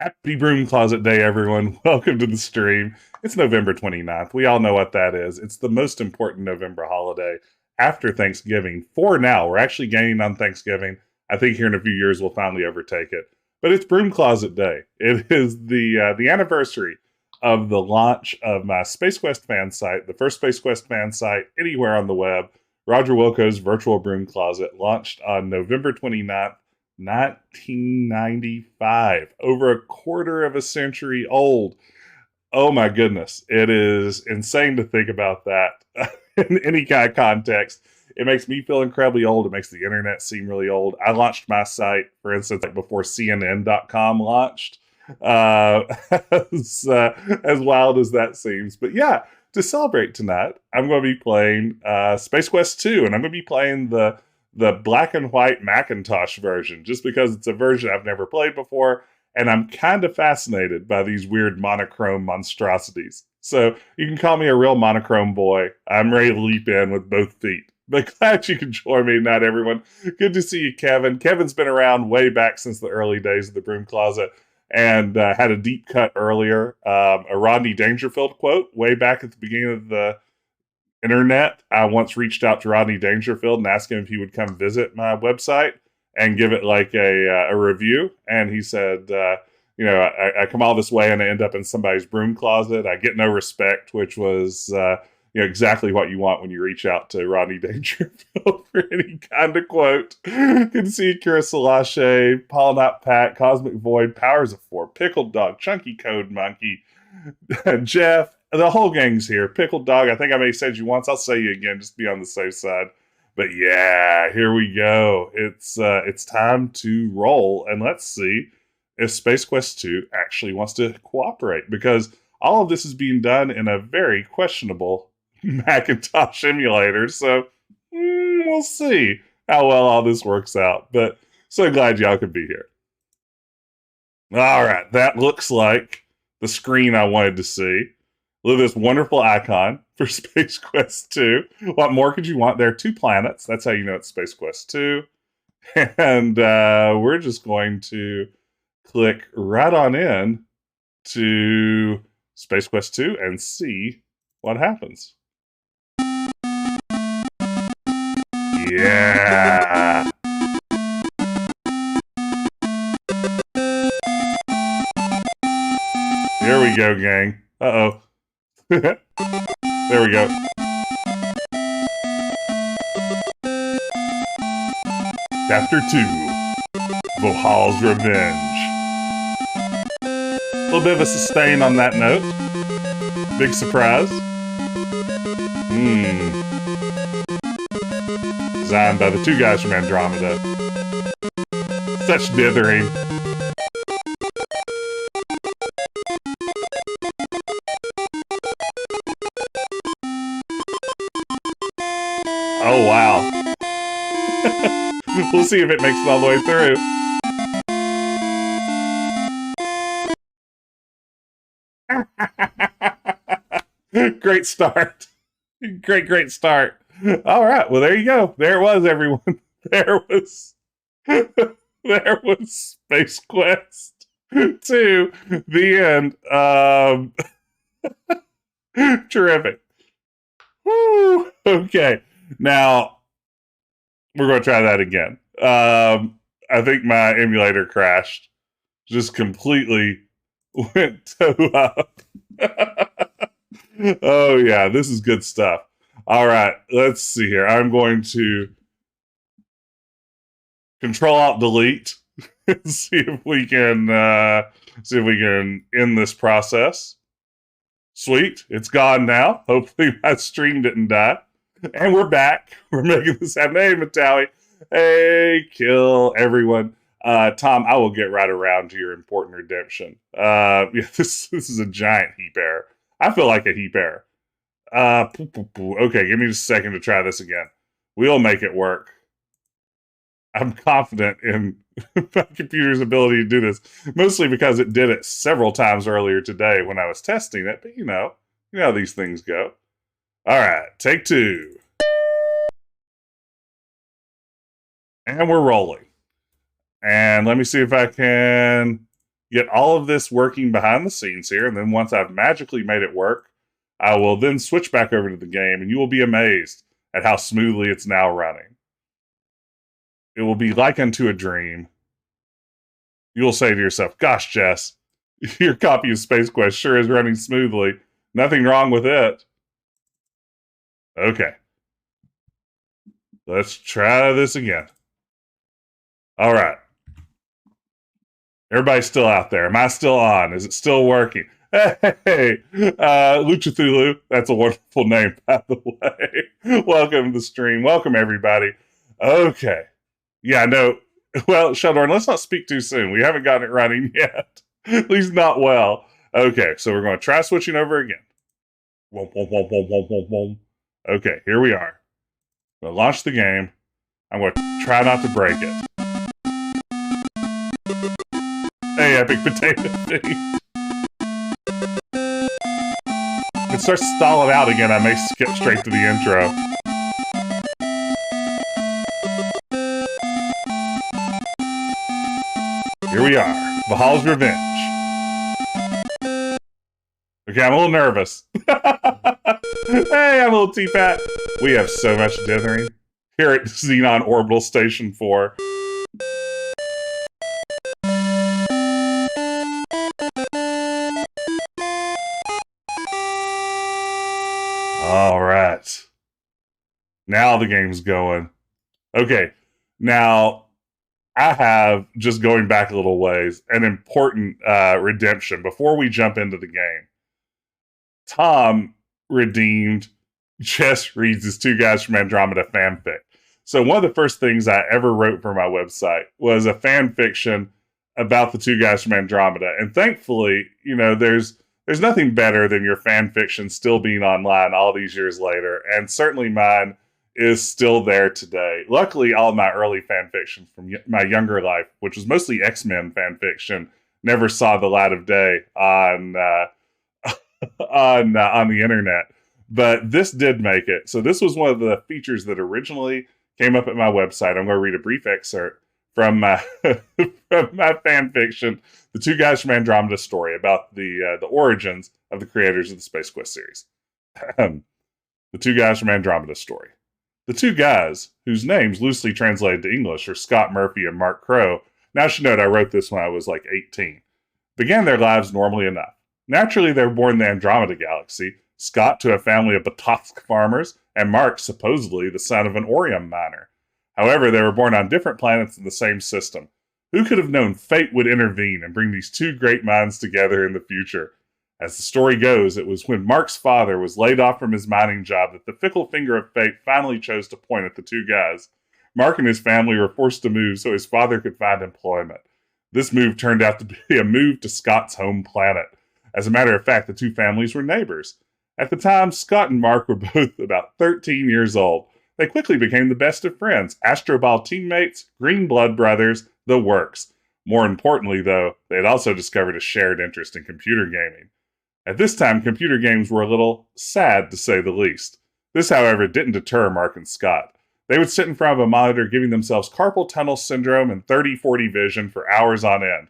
Happy Broom Closet Day, everyone. Welcome to the stream. It's November 29th. We all know what that is. It's the most important November holiday after Thanksgiving. For now, we're actually gaining on Thanksgiving. I think here in a few years we'll finally overtake it. But it's Broom Closet Day. It is the anniversary of the launch of my Space Quest fan site, the first Space Quest fan site anywhere on the web. Roger Wilco's Virtual Broom Closet launched on November 29th. 1995, over a quarter of a century old. Oh my goodness, it is insane to think about that in any kind of context. It makes me feel incredibly old. It makes the internet seem really old. I launched my site, for instance, like before CNN.com launched. As wild as that seems. But yeah, to celebrate tonight, I'm going to be playing Space Quest 2, and I'm going to be playing the black and white Macintosh version, just because it's a version I've never played before, and I'm kind of fascinated by these weird monochrome monstrosities. So you can call me a real monochrome boy. I'm ready to leap in with both feet. But glad you can join me tonight, everyone. Good to see you, Kevin. Kevin's been around way back since the early days of the Broom Closet, and had a deep cut earlier, a Rodney Dangerfield quote way back at the beginning of the internet. I once reached out to Rodney Dangerfield and asked him if he would come visit my website and give it like a review. And he said, I come all this way and I end up in somebody's broom closet. I get no respect, which was, exactly what you want when you reach out to Rodney Dangerfield for any kind of quote. You can see Kira Salache, Paul Not Pat, Cosmic Void, Powers of Four, Pickled Dog, Chunky Code Monkey, Jeff. The whole gang's here. Pickled Dog, I think I may have said you once. I'll say you again, just be on the safe side. But yeah, here we go. It's time to roll, and let's see if Space Quest 2 actually wants to cooperate, because all of this is being done in a very questionable Macintosh emulator. So we'll see how well all this works out. But so glad y'all could be here. All right, that looks like the screen I wanted to see. Look at this wonderful icon for Space Quest 2. What more could you want? There are 2 planets. That's how you know it's Space Quest 2. And we're just going to click right on in to Space Quest 2 and see what happens. Yeah! Here we go, gang. Uh-oh. There we go. Chapter 2, Vohaul's Revenge. A little bit of a sustain on that note. Big surprise. Designed by the 2 guys from Andromeda. Such dithering. Oh, wow. We'll see if it makes it all the way through. Great start. Great start. All right. Well, there you go. There it was, everyone. There was Space Quest 2. The end. Terrific. Woo! Okay. Now, we're going to try that again. I think my emulator crashed. Just completely went toe up. Oh, yeah. This is good stuff. All right. Let's see here. I'm going to Control-Alt-Delete and see if we can end this process. Sweet. It's gone now. Hopefully my stream didn't die. And we're back. We're making this happen. Hey, Metalli. Hey, kill everyone. Tom, I will get right around to your important redemption. This is a giant heap error. I feel like a heap error. Okay, give me just a second to try this again. We'll make it work. I'm confident in my computer's ability to do this, mostly because it did it several times earlier today when I was testing it, but you know how these things go. All right, take 2. And we're rolling. And let me see if I can get all of this working behind the scenes here, and then once I've magically made it work, I will then switch back over to the game, and you will be amazed at how smoothly it's now running. It will be like unto a dream. You will say to yourself, gosh, Jess, your copy of Space Quest sure is running smoothly. Nothing wrong with it. Okay. Let's try this again. All right. Everybody's still out there. Am I still on? Is it still working? Hey, Luchathulu. That's a wonderful name, by the way. Welcome to the stream. Welcome, everybody. Okay. Yeah, no. Well, Sheldon, let's not speak too soon. We haven't gotten it running yet. At least not well. Okay, so we're going to try switching over again. Okay, here we are. I'm going to launch the game. I'm going to try not to break it. Hey, Epic Potato Feast. If it starts stalling out again, I may skip straight to the intro. Here we are. Vohaul's Revenge. Okay, I'm a little nervous. Hey, I'm a little T-Pat. We have so much dithering here at Xenon Orbital Station 4. All right. Now the game's going. Okay, now I have, just going back a little ways, an important redemption before we jump into the game. Tom redeemed Jess reads his Two Guys from Andromeda fanfic. So one of the first things I ever wrote for my website was a fan fiction about the Two Guys from Andromeda. And thankfully, you know, there's nothing better than your fan fiction still being online all these years later. And certainly mine is still there today. Luckily, all of my early fan fiction from my younger life, which was mostly X-Men fan fiction, never saw the light of day on the internet. But this did make it. So this was one of the features that originally came up at my website. I'm going to read a brief excerpt from my from my fan fiction, The Two Guys from Andromeda story, about the origins of the creators of the Space Quest series. The Two Guys from Andromeda story. The two guys, whose names loosely translated to English are Scott Murphy and Mark Crow, now should note I wrote this when I was like 18, began their lives normally enough. Naturally, they were born in the Andromeda galaxy, Scott to a family of Batavsk farmers, and Mark, supposedly, the son of an Orium miner. However, they were born on different planets in the same system. Who could have known fate would intervene and bring these two great minds together in the future? As the story goes, it was when Mark's father was laid off from his mining job that the fickle finger of fate finally chose to point at the two guys. Mark and his family were forced to move so his father could find employment. This move turned out to be a move to Scott's home planet. As a matter of fact, the two families were neighbors. At the time, Scott and Mark were both about 13 years old. They quickly became the best of friends, Astroball teammates, green blood brothers, the works. More importantly, though, they had also discovered a shared interest in computer gaming. At this time, computer games were a little sad, to say the least. This, however, didn't deter Mark and Scott. They would sit in front of a monitor giving themselves carpal tunnel syndrome and 30/40 vision for hours on end.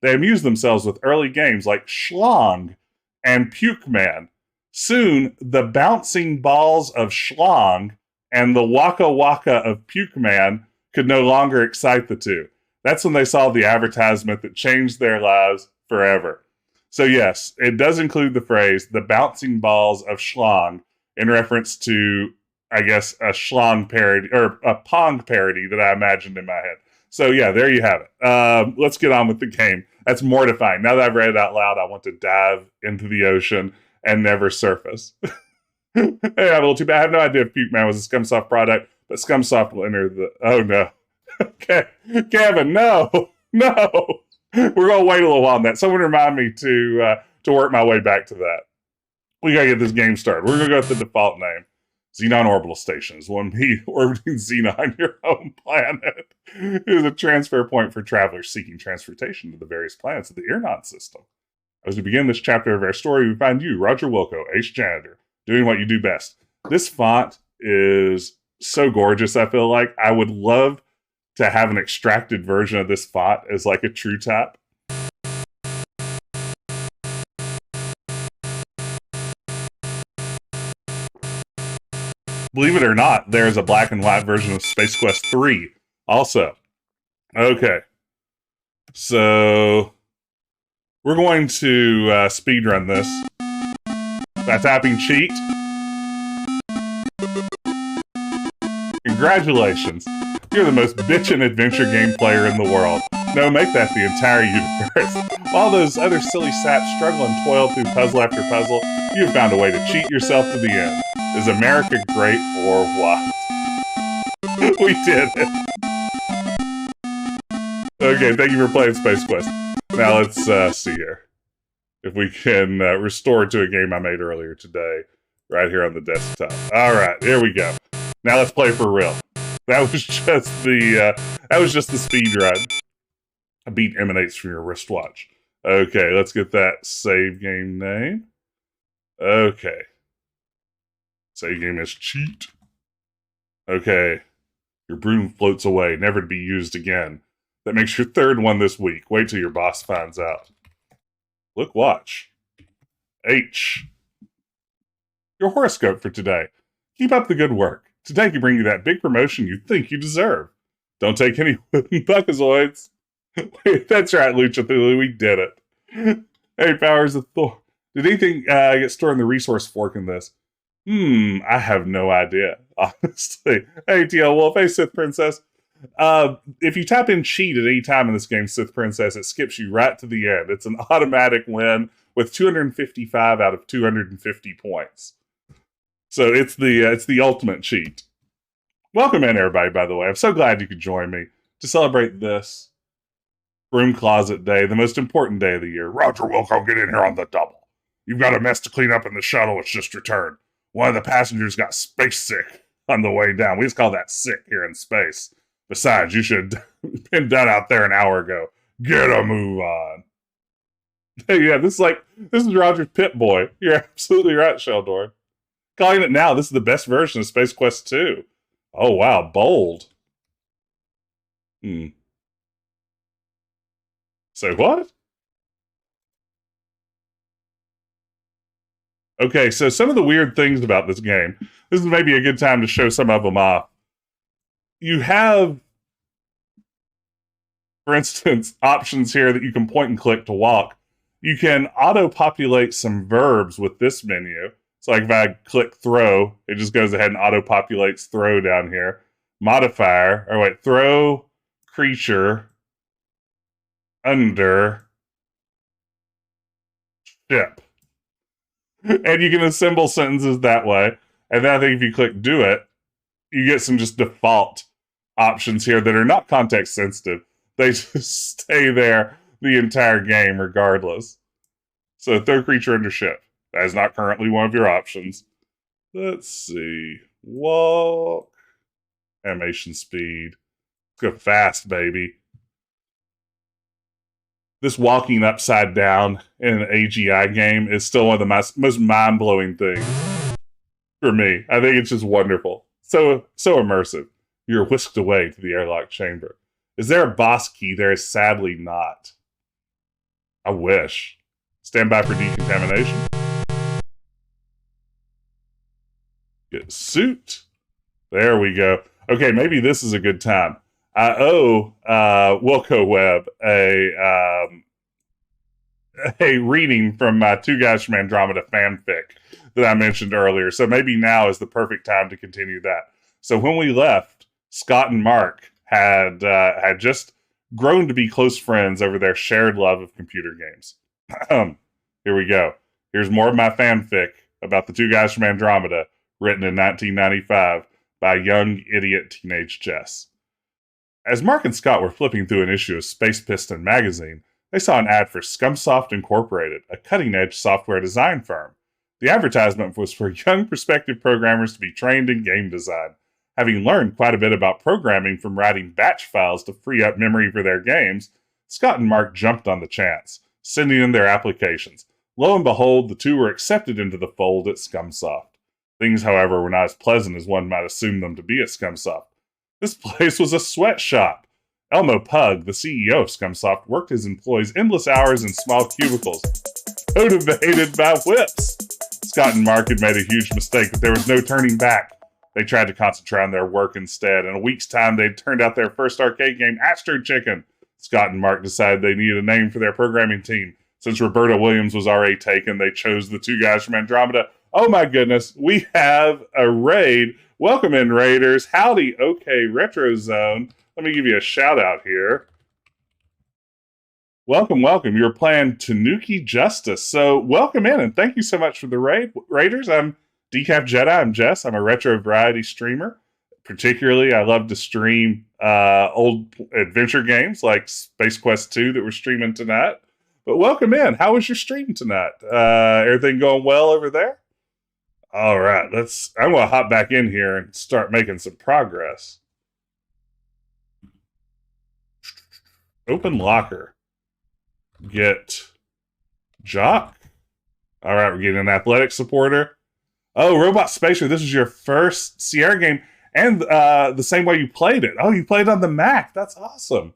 They amused themselves with early games like Schlong and Puke Man. Soon, the bouncing balls of Schlong and the Waka Waka of Puke Man could no longer excite the two. That's when they saw the advertisement that changed their lives forever. So yes, it does include the phrase, the bouncing balls of Schlong, in reference to, I guess, a Schlong parody, or a Pong parody that I imagined in my head. So yeah, there you have it. Let's get on with the game. That's mortifying. Now that I've read it out loud, I want to dive into the ocean and never surface. Hey, I'm a little too bad. I have no idea if Puke Man was a Scumsoft product, but Scumsoft will enter the... Oh, no. Okay. Kevin, no. No. We're going to wait a little while on that. Someone remind me to work my way back to that. We got to get this game started. We're going to go with the default name. Xenon Orbital Station is one me orbiting Xenon, your home planet. It is a transfer point for travelers seeking transportation to the various planets of the Irnon system. As we begin this chapter of our story, we find you, Roger Wilco, ace janitor, doing what you do best. This font is so gorgeous, I feel like. I would love to have an extracted version of this font as like a true tap. believe it or not, there's a black and white version of Space Quest 3 also. Okay. So we're going to speedrun this by typing cheat. Congratulations. You're the most bitchin' adventure game player in the world. No, make that the entire universe. While those other silly saps struggle and toil through puzzle after puzzle, you've found a way to cheat yourself to the end. Is America great or what? We did it. Okay, thank you for playing Space Quest. Now let's see here. If we can restore to a game I made earlier today, right here on the desktop. Alright, here we go. Now let's play for real. That was just the speed run. A beat emanates from your wristwatch. Okay, let's get that save game name. Okay. Save game is cheat. Okay. Your broom floats away, never to be used again. That makes your third one this week. Wait till your boss finds out. Look, watch. H. Your horoscope for today. Keep up the good work. Today can bring you that big promotion you think you deserve. Don't take any buckazoids. Wait, that's right, Lucha Thulu, we did it. Hey, Powers of Thor. Did anything get stored in the resource fork in this? I have no idea, honestly. Hey, TL Wolf. Hey, Sith Princess. If you tap in cheat at any time in this game, Sith Princess, it skips you right to the end. It's an automatic win with 255 out of 250 points. So it's the ultimate cheat. Welcome in, everybody, by the way. I'm so glad you could join me to celebrate this Broom Closet Day, the most important day of the year. Roger Wilco, get in here on the double. You've got a mess to clean up in the shuttle. It's just returned. One of the passengers got space sick on the way down. We just call that sick here in space. Besides, you should have been done out there an hour ago. Get a move on. Hey, yeah, this is Roger's Pit Boy. You're absolutely right, Sheldor. Calling it now, this is the best version of Space Quest 2. Oh, wow, bold. Say what? Okay, so some of the weird things about this game. This is maybe a good time to show some of them off. You have, for instance, options here that you can point and click to walk. You can auto-populate some verbs with this menu. So like if I click throw, it just goes ahead and auto-populates throw down here. Modifier, throw creature under ship. And you can assemble sentences that way. And then I think if you click do it, you get some just default options here that are not context sensitive. They just stay there the entire game regardless. So throw creature under ship. That is not currently one of your options. Let's see. Walk. Animation speed. Let's go fast, baby. This walking upside down in an AGI game is still one of the most mind-blowing things for me. I think it's just wonderful. So immersive. You're whisked away to the airlock chamber. Is there a boss key? There is sadly not. I wish. Stand by for decontamination. Get suit. There we go. Okay, maybe this is a good time. I owe Wilco Webb a reading from my Two Guys from Andromeda fanfic that I mentioned earlier. So maybe now is the perfect time to continue that. So when we left, Scott and Mark had just grown to be close friends over their shared love of computer games. Here we go. Here's more of my fanfic about the Two Guys from Andromeda, written in 1995 by young idiot teenage Jess. As Mark and Scott were flipping through an issue of Space Piston magazine, they saw an ad for Scumsoft Incorporated, a cutting-edge software design firm. The advertisement was for young prospective programmers to be trained in game design. Having learned quite a bit about programming from writing batch files to free up memory for their games, Scott and Mark jumped on the chance, sending in their applications. Lo and behold, the two were accepted into the fold at Scumsoft. Things, however, were not as pleasant as one might assume them to be at Scumsoft. This place was a sweatshop. Elmo Pug, the CEO of Scumsoft, worked his employees endless hours in small cubicles, motivated by whips. Scott and Mark had made a huge mistake, but there was no turning back. They tried to concentrate on their work instead. In a week's time, they'd turned out their first arcade game, Astro Chicken. Scott and Mark decided they needed a name for their programming team. Since Roberta Williams was already taken, they chose the two guys from Andromeda. Oh my goodness, we have a raid. Welcome in, Raiders. Howdy, OK Retro Zone. Let me give you a shout out here. Welcome, welcome. You're playing Tanuki Justice. So welcome in, and thank you so much for the raid. Raiders, I'm Decaf Jedi. I'm Jess. I'm a retro variety streamer. Particularly, I love to stream old adventure games like Space Quest 2 that we're streaming tonight. But welcome in. How was your stream tonight? Everything going well over there? All right, I'm going to hop back in here and start making some progress. Open locker. Get Jock. All right, we're getting an athletic supporter. Oh, Robot Spacer, this is your first Sierra game, and the same way you played it. Oh, you played on the Mac. That's awesome.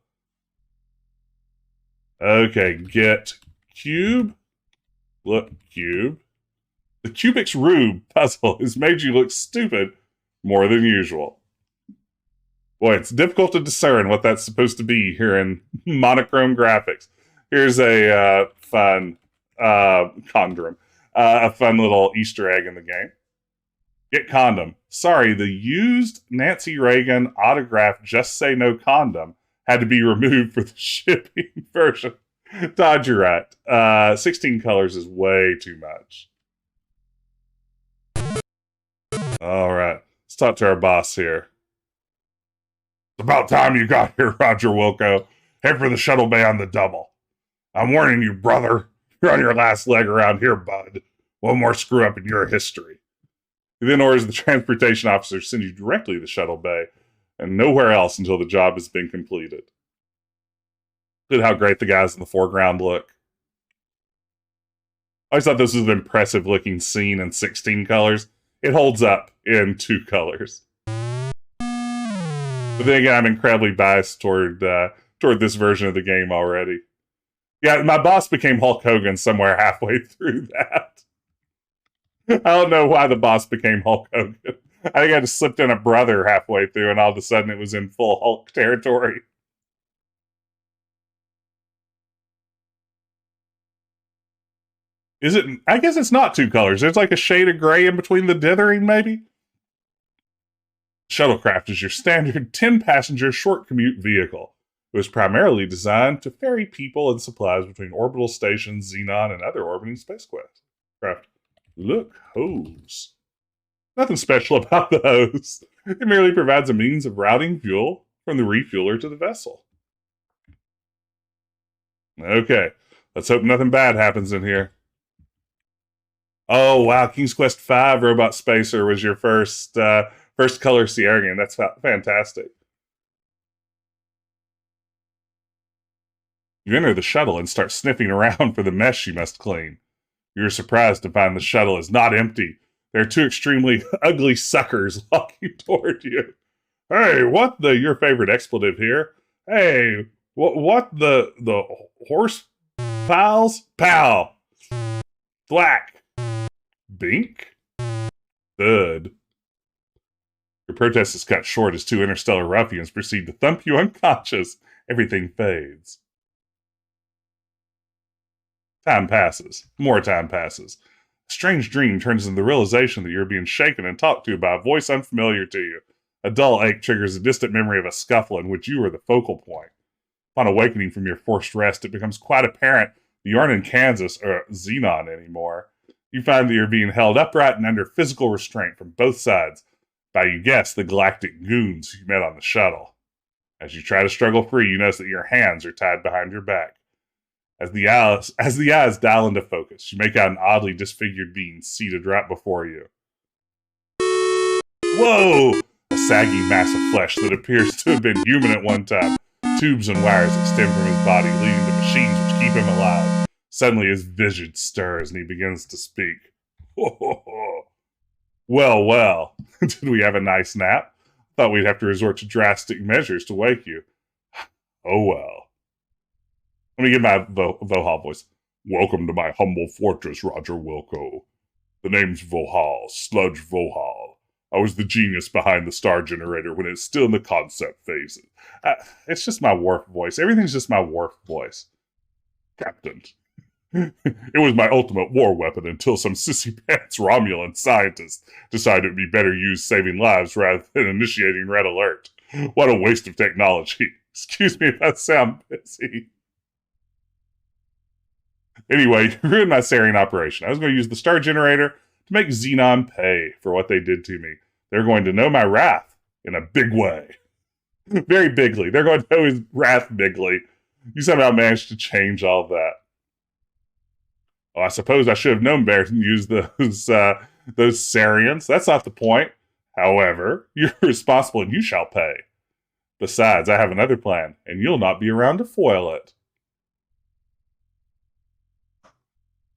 Okay, get Cube. Look, Cube. The Cubics Rube puzzle has made you look stupid more than usual. Boy, it's difficult to discern what that's supposed to be here in monochrome graphics. Here's a fun conundrum, a fun little Easter egg in the game. Get condom. Sorry, the used Nancy Reagan autograph "Just Say No Condom" had to be removed for the shipping version. Todd, you're right. 16 colors is way too much. All right, let's talk to our boss here. It's about time you got here, Roger Wilco. Head for the shuttle bay on the double. I'm warning you, brother. You're on your last leg around here, bud. One more screw up in your history. He then orders the transportation officer to send you directly to the shuttle bay and nowhere else until the job has been completed. Look at how great the guys in the foreground look. I always thought this was an impressive looking scene in 16 colors. It holds up in 2 colors. But then again, I'm incredibly biased toward this version of the game already. Yeah, my boss became Hulk Hogan somewhere halfway through that. I don't know why the boss became Hulk Hogan. I think I just slipped in a brother halfway through, and all of a sudden it was in full Hulk territory. Is it? I guess it's not 2 colors. There's like a shade of gray in between the dithering, maybe? Shuttlecraft is your standard 10-passenger short commute vehicle. It was primarily designed to ferry people and supplies between orbital stations, Xenon, and other orbiting spacecraft. Look, hose. Nothing special about the hose. It merely provides a means of routing fuel from the refueler to the vessel. Okay, let's hope nothing bad happens in here. Oh, wow, King's Quest V Robot Spacer was your first color Sierra game. That's fantastic. You enter the shuttle and start sniffing around for the mess you must clean. You're surprised to find the shuttle is not empty. There are 2 extremely ugly suckers walking toward you. Hey, what the, your favorite expletive here? Hey, what the horse pals? Pal. Black. Bink. Thud. Your protest is cut short as 2 interstellar ruffians proceed to thump you unconscious. Everything fades. Time passes. More time passes. A strange dream turns into the realization that you're being shaken and talked to by a voice unfamiliar to you. A dull ache triggers a distant memory of a scuffle in which you are the focal point. Upon awakening from your forced rest, it becomes quite apparent that you aren't in Kansas or Xenon anymore. You find that you're being held upright and under physical restraint from both sides by, you guess, the galactic goons you met on the shuttle. As you try to struggle free, you notice that your hands are tied behind your back. As the eyes dial into focus, you make out an oddly disfigured being seated right before you. Whoa! A saggy mass of flesh that appears to have been human at one time. Tubes and wires extend from his body, leading to machines which keep him alive. Suddenly his visage stirs and he begins to speak. Well, well, did we have a nice nap? Thought we'd have to resort to drastic measures to wake you. Oh well. Let me get my Vohaul voice. Welcome to my humble fortress, Roger Wilco. The name's Vohaul, Sludge Vohaul. I was the genius behind the star generator when it's still in the concept phase. It's just my Worf voice. Everything's just my Worf voice. Captain. It was my ultimate war weapon until some sissy pants Romulan scientists decided it would be better used saving lives rather than initiating red alert. What a waste of technology. Excuse me if I sound busy. Anyway, you ruined my Sarian operation. I was going to use the star generator to make Xenon pay for what they did to me. They're going to know my wrath in a big way. Very bigly. They're going to know his wrath bigly. You somehow managed to change all that. Oh, I suppose I should have known better than use those Sarians. That's not the point. However, you're responsible and you shall pay. Besides, I have another plan, and you'll not be around to foil it.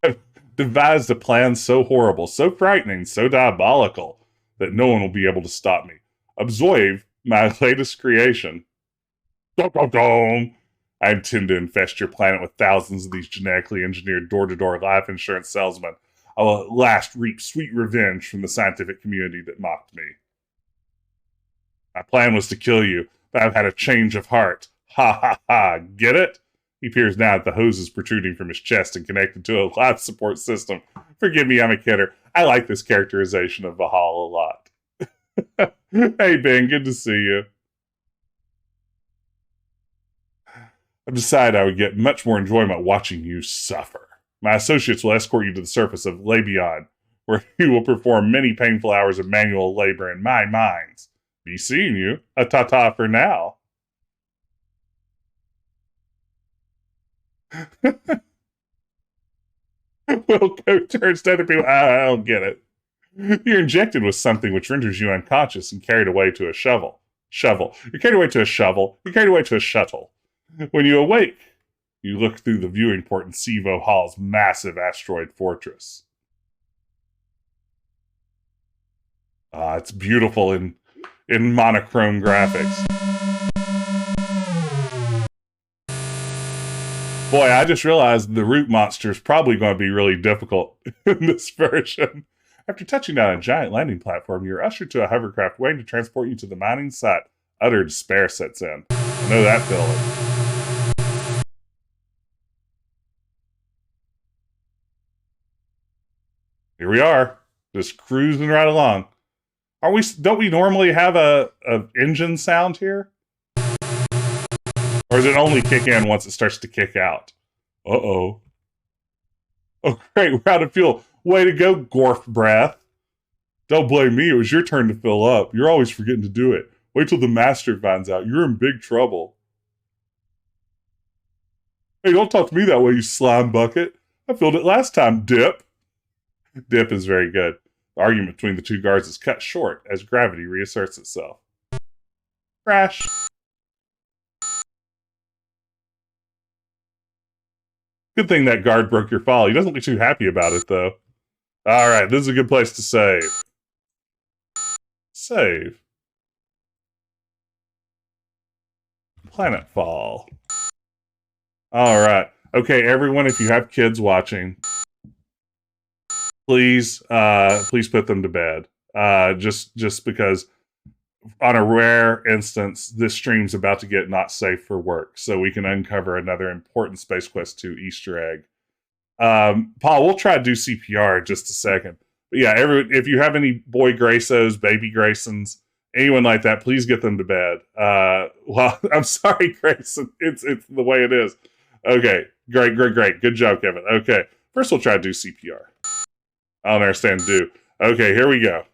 I've devised a plan so horrible, so frightening, so diabolical, that no one will be able to stop me. Observe my latest creation. Dum, dum, dum. I intend to infest your planet with thousands of these genetically engineered door-to-door life insurance salesmen. I will at last reap sweet revenge from the scientific community that mocked me. My plan was to kill you, but I've had a change of heart. Ha ha ha, get it? He peers now at the hoses protruding from his chest and connected to a life support system. Forgive me, I'm a kidder. I like this characterization of Vohaul a lot. Hey Ben, good to see you. I've decided I would get much more enjoyment watching you suffer. My associates will escort you to the surface of Labion, where you will perform many painful hours of manual labor in my mines. Be seeing you. A ta-ta for now. Wilco turns to other people. I don't get it. You're injected with something which renders you unconscious and carried away to a shovel. You're carried away to a shovel. You're carried away to a shuttle. When you awake, you look through the viewing port and see Vohaul's massive asteroid fortress. It's beautiful in monochrome graphics. Boy, I just realized the root monster is probably going to be really difficult in this version. After touching down a giant landing platform, you're ushered to a hovercraft waiting to transport you to the mining site. Utter despair sets in. I know that feeling. Here we are, just cruising right along. Don't we normally have a engine sound here? Or does it only kick in once it starts to kick out? Uh-oh. Oh, great, we're out of fuel. Way to go, Gorf Breath. Don't blame me, it was your turn to fill up. You're always forgetting to do it. Wait till the master finds out. You're in big trouble. Hey, don't talk to me that way, you slime bucket. I filled it last time, Dip. Dip is very good. The argument between the two guards is cut short as gravity reasserts itself. Crash. Good thing that guard broke your fall. He doesn't look too happy about it, though. Alright, this is a good place to save. Save. Planetfall. Alright. Okay, everyone, if you have kids watching, please put them to bed. Just because on a rare instance, this stream's about to get not safe for work, so we can uncover another important Space Quest 2 Easter egg. Paul, we'll try to do CPR in just a second. But yeah, if you have any boy Graysos, baby Graysons, anyone like that, please get them to bed. Well, I'm sorry, Grayson. It's the way it is. Okay, great. Good job, Kevin. Okay, first we'll try to do CPR. I don't understand do. Okay, here we go.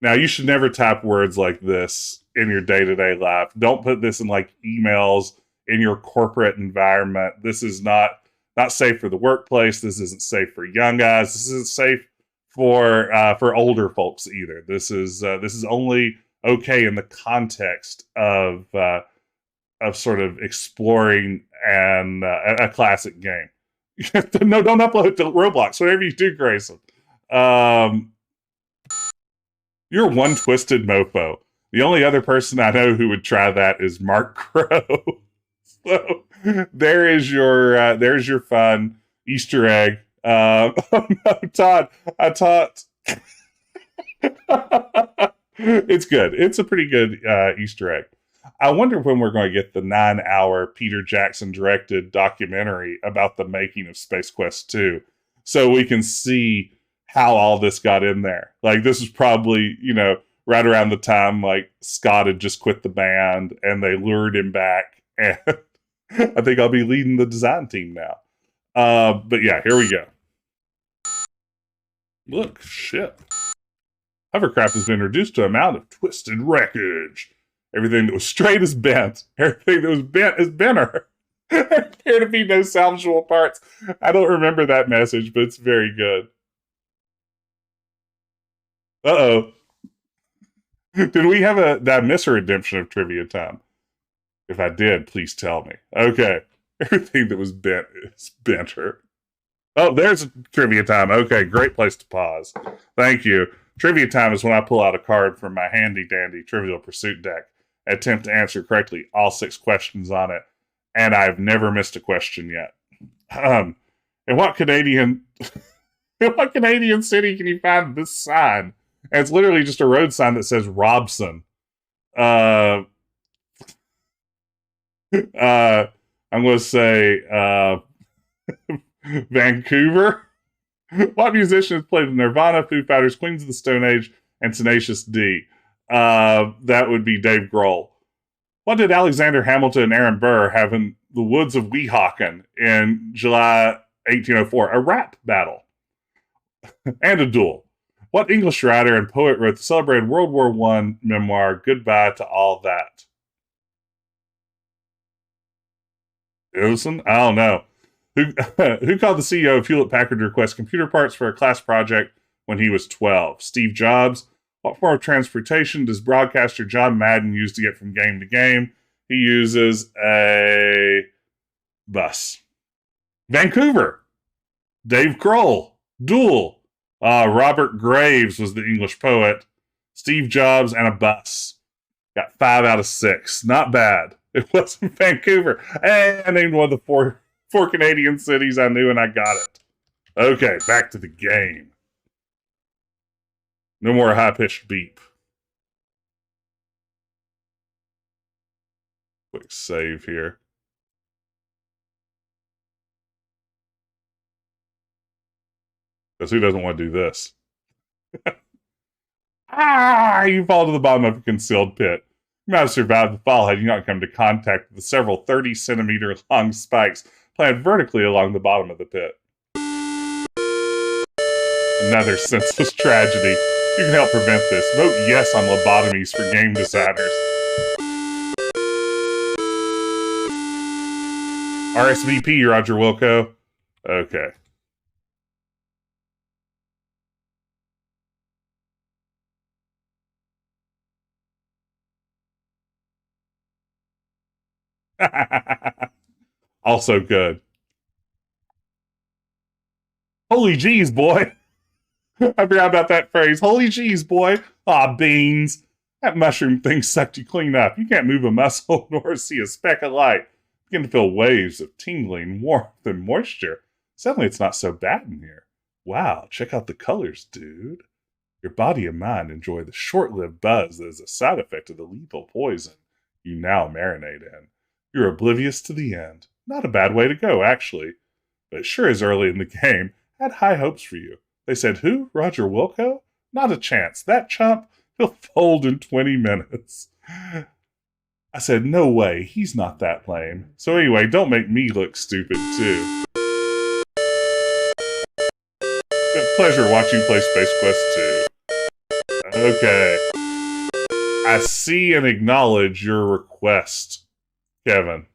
Now, you should never type words like this in your day-to-day life. Don't put this in, like, emails in your corporate environment. This is not safe for the workplace. This isn't safe for young guys. This isn't safe for older folks either. This is only okay in the context of sort of exploring a classic game. No, don't upload it to Roblox. Whatever you do, Grayson. You're one twisted mofo. The only other person I know who would try that is Mark Crow. So there's your fun Easter egg. Oh no, Todd! I taught. It's good. It's a pretty good Easter egg. I wonder when we're going to get the 9-hour Peter Jackson directed documentary about the making of Space Quest 2 so we can see how all this got in there. Like, this is probably, right around the time like Scott had just quit the band and they lured him back. And I think I'll be leading the design team now. But yeah, here we go. Look, ship. Hovercraft has been reduced to a mound of twisted wreckage. Everything that was straight is bent. Everything that was bent is benter. There appear to be no salvageable parts. I don't remember that message, but it's very good. Uh-oh. Did we have did I miss a redemption of trivia time? If I did, please tell me. Okay. Everything that was bent is benter. Oh, there's trivia time. Okay, great place to pause. Thank you. Trivia time is when I pull out a card from my handy-dandy Trivial Pursuit deck and attempt to answer correctly all 6 questions on it, and I've never missed a question yet. In what Canadian city can you find this sign? And it's literally just a road sign that says Robson. I'm going to say Vancouver. What musicians played with Nirvana, Foo Fighters, Queens of the Stone Age, and Tenacious D? That would be Dave Grohl. What did Alexander Hamilton and Aaron Burr have in the woods of Weehawken in July 1804? A rap battle and a duel. What English writer and poet wrote the celebrated World War I memoir, Goodbye to All That? Edison? I don't know. Who called the CEO of Hewlett Packard to request computer parts for a class project when he was 12? Steve Jobs. What form of transportation does broadcaster John Madden use to get from game to game? He uses a bus. Vancouver. Dave Grohl. Duel. Robert Graves was the English poet. Steve Jobs and a bus. Got 5 out of 6. Not bad. It wasn't Vancouver. Hey, I named one of the four Canadian cities I knew, and I got it. Okay, back to the game. No more high-pitched beep. Quick save here. Because who doesn't want to do this? You fall to the bottom of a concealed pit. You might have survived the fall had you not come to contact with the several 30-centimeter long spikes planted vertically along the bottom of the pit. Another senseless tragedy. You can help prevent this. Vote yes on lobotomies for game designers. RSVP, Roger Wilco. Okay. Also good. Holy jeez, boy. I forgot about that phrase. Holy jeez, boy. Aw, beans. That mushroom thing sucked you clean up. You can't move a muscle nor see a speck of light. Begin to feel waves of tingling, warmth, and moisture. Suddenly it's not so bad in here. Wow, check out the colors, dude. Your body and mind enjoy the short-lived buzz that is a side effect of the lethal poison you now marinate in. You're oblivious to the end. Not a bad way to go, actually. But it sure is early in the game. I had high hopes for you. They said, who? Roger Wilco? Not a chance. That chump, he'll fold in 20 minutes. I said, no way. He's not that lame. So anyway, don't make me look stupid, too. It's been a pleasure watching you play Space Quest 2. Okay. I see and acknowledge your request, Kevin.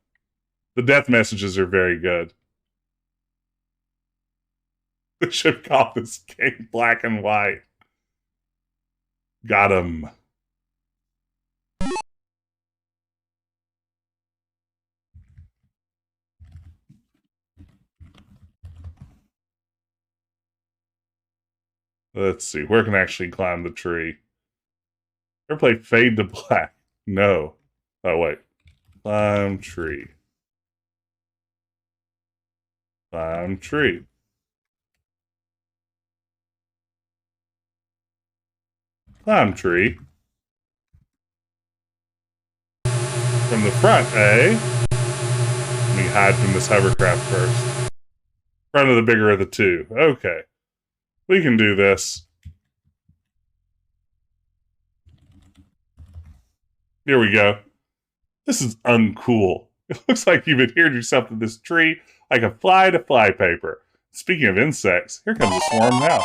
The death messages are very good. We should call this game Black and White. Got him. Let's see. Where can I actually climb the tree? Ever play Fade to Black? No. Oh, wait. Climb tree. Climb tree. Palm tree. From the front, eh? Let me hide from this hovercraft first. Front of the bigger of the two. Okay. We can do this. Here we go. This is uncool. It looks like you've adhered yourself to this tree like a fly to flypaper. Speaking of insects, here comes a swarm now.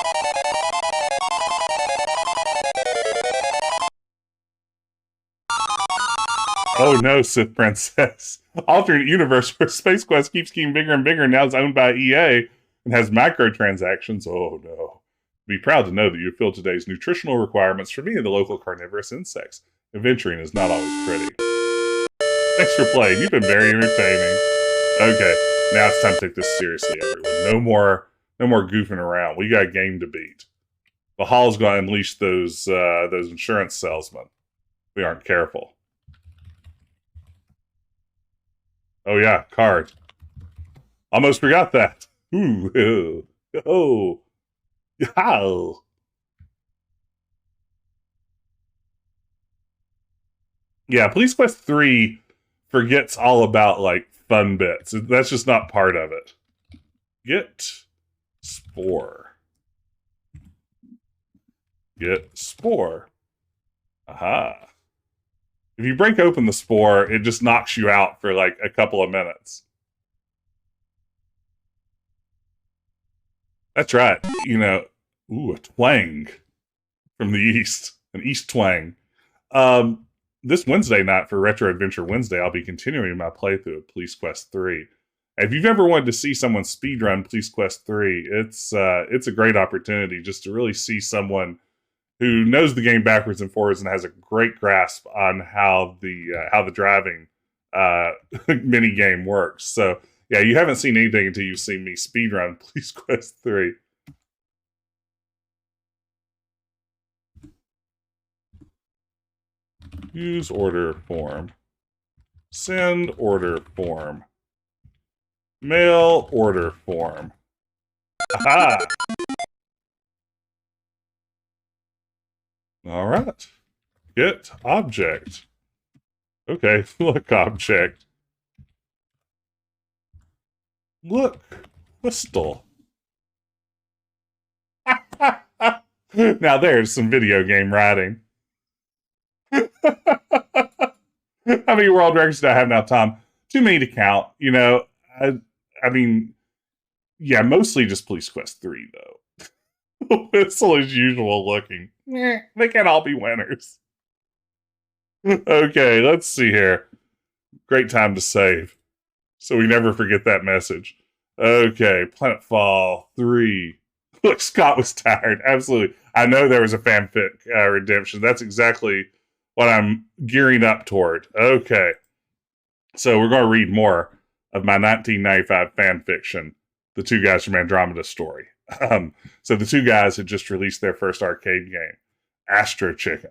Oh no, Sith Princess. Alternate universe where Space Quest keeps getting bigger and bigger and now is owned by EA and has microtransactions. Oh no. Be proud to know that you fill today's nutritional requirements for me and the local carnivorous insects. Adventuring is not always pretty. Thanks for playing. You've been very entertaining. Okay, now it's time to take this seriously, everyone. No more goofing around. We got a game to beat. Vohaul's going to unleash those insurance salesmen. We aren't careful. Oh yeah, card. Almost forgot that. Ooh, oh, how? Yeah, Police Quest 3 forgets all about, like, fun bits. That's just not part of it. Get spore. Get spore. Aha. If you break open the spore, it just knocks you out for, like, a couple of minutes. That's right. You know, ooh, a twang from the east. An east twang. This Wednesday night for Retro Adventure Wednesday, I'll be continuing my playthrough of Police Quest 3. If you've ever wanted to see someone speedrun Police Quest 3, it's a great opportunity just to really see someone who knows the game backwards and forwards and has a great grasp on how the driving mini game works. So yeah, you haven't seen anything until you've seen me speedrun Police Quest 3. Use order form. Send order form. Mail order form. Aha! All right. Get object. Okay, look object. Look, whistle. Now there's some video game writing. How many world records do I have now, Tom? Too many to count. You know, I mean, yeah, mostly just Police Quest 3, though. Whistle is usual looking. They can't all be winners. Okay, let's see here. Great time to save, so we never forget that message. Okay, Planetfall 3. Look, Scott was tired. Absolutely. I know there was a fanfic redemption. That's exactly what I'm gearing up toward. Okay. So we're going to read more of my 1995 fan fiction, The Two Guys from Andromeda story. So the two guys had just released their first arcade game, Astro Chicken.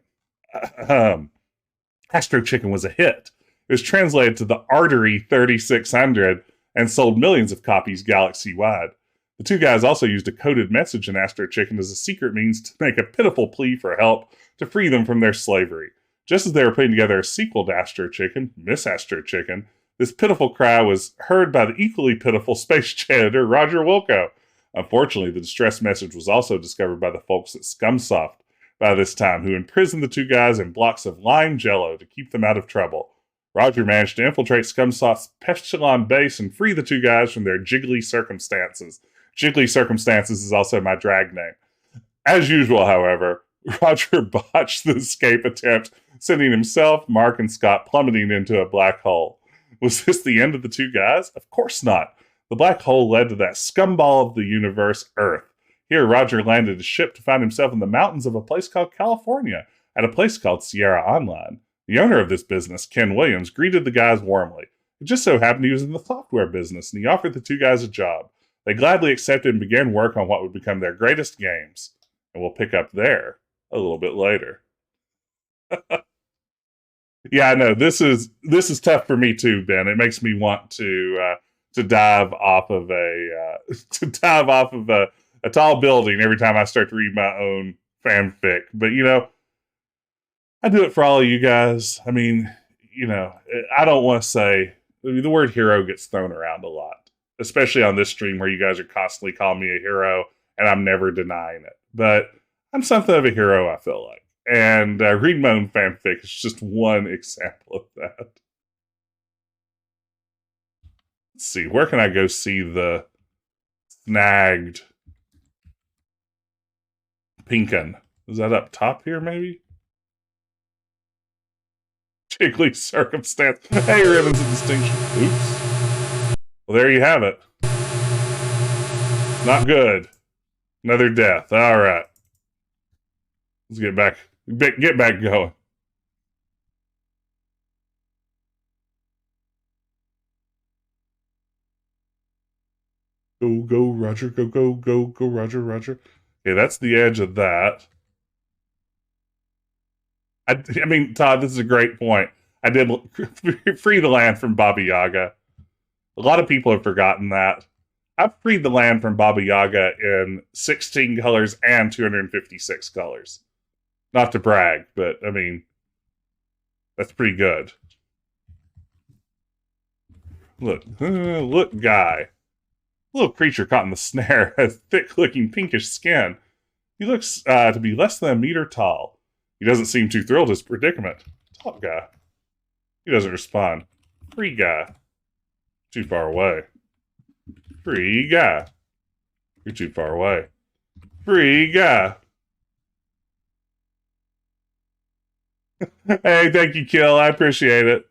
Astro Chicken was a hit. It was translated to the Artery 3600 and sold millions of copies galaxy-wide. The two guys also used a coded message in Astro Chicken as a secret means to make a pitiful plea for help to free them from their slavery. Just as they were putting together a sequel to Astro Chicken, Miss Astro Chicken, this pitiful cry was heard by the equally pitiful space janitor, Roger Wilco. Unfortunately, the distress message was also discovered by the folks at Scumsoft by this time, who imprisoned the two guys in blocks of lime jello to keep them out of trouble. Roger managed to infiltrate Scumsoft's Pestilon base and free the two guys from their jiggly circumstances. Jiggly Circumstances is also my drag name. As usual, however, Roger botched the escape attempt, sending himself, Mark, and Scott plummeting into a black hole. Was this the end of the two guys? Of course not. The black hole led to that scumball of the universe, Earth. Here, Roger landed his ship to find himself in the mountains of a place called California, at a place called Sierra Online. The owner of this business, Ken Williams, greeted the guys warmly. It just so happened he was in the software business, and he offered the two guys a job. They gladly accepted and began work on what would become their greatest games. And we'll pick up there a little bit later. Yeah, I know this is tough for me too, Ben. It makes me want to dive off of a tall building every time I start to read my own fanfic. But you know, I do it for all of you guys. I mean, you know, I don't want to say, I mean, the word hero gets thrown around a lot, especially on this stream where you guys are constantly calling me a hero and I'm never denying it. But I'm something of a hero, I feel like. And reading my own fanfic is just one example of that. Let's see, where can I go see the snagged Pinkin? Is that up top here, maybe? Jiggly circumstance. Hey, Ribbons of Distinction. Oops. Well, there you have it. Not good. Another death. All right. Let's get back going. Go, Roger. Go, Roger. Okay, that's the edge of that. I mean, Todd, this is a great point. I did free the land from Baba Yaga. A lot of people have forgotten that. I've freed the land from Baba Yaga in 16 colors and 256 colors. Not to brag, but, I mean, that's pretty good. Look, guy. Little creature caught in the snare has thick-looking pinkish skin. He looks to be less than a meter tall. He doesn't seem too thrilled with his predicament. Top guy. He doesn't respond. Free guy. Too far away. Free guy. You're too far away. Free guy. Hey, thank you, Kill. I appreciate it.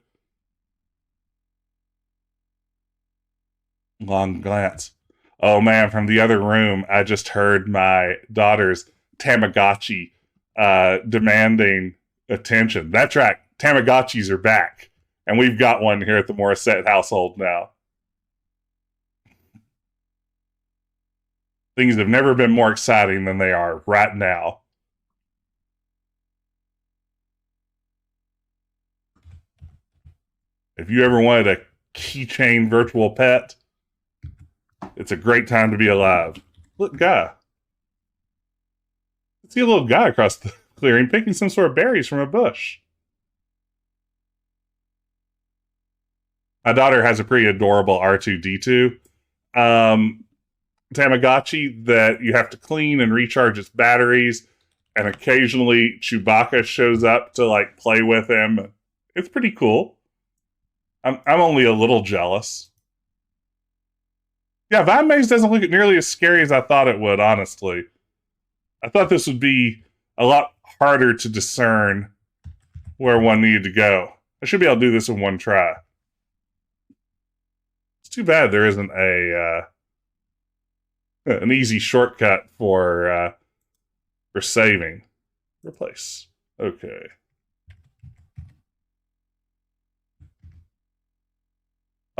Long glance. Oh man, from the other room, I just heard my daughter's Tamagotchi demanding attention. That's right, Tamagotchis are back. And we've got one here at the Morissette household now. Things have never been more exciting than they are right now. If you ever wanted a keychain virtual pet, it's a great time to be alive. Look, guy. I see a little guy across the clearing picking some sort of berries from a bush. My daughter has a pretty adorable R2-D2 Tamagotchi that you have to clean and recharge its batteries, and occasionally Chewbacca shows up to like play with him. It's pretty cool. I'm only a little jealous. Yeah, Vine Maze doesn't look nearly as scary as I thought it would, honestly. I thought this would be a lot harder to discern where one needed to go. I should be able to do this in one try. It's too bad there isn't an easy shortcut for saving. Replace. Okay.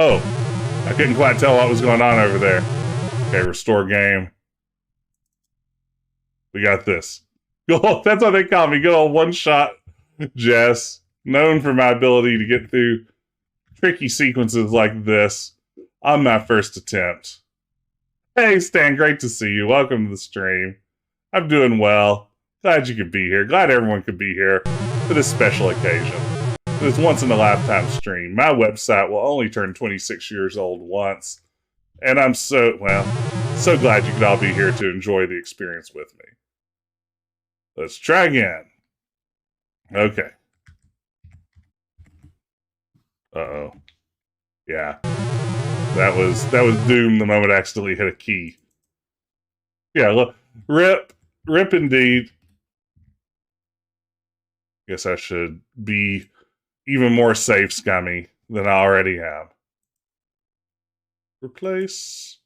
Oh, I couldn't quite tell what was going on over there. Okay, restore game. We got this. That's what they call me. Good old one-shot Jess. Known for my ability to get through tricky sequences like this on my first attempt. Hey, Stan, great to see you. Welcome to the stream. I'm doing well. Glad you could be here. Glad everyone could be here for this special occasion. This once-in-a-lifetime stream. My website will only turn 26 years old once. And I'm so glad you could all be here to enjoy the experience with me. Let's try again. Okay. Uh-oh. Yeah. That was doomed the moment I accidentally hit a key. Yeah, look. Rip indeed. Guess I should be even more safe, scummy, than I already am. Replace.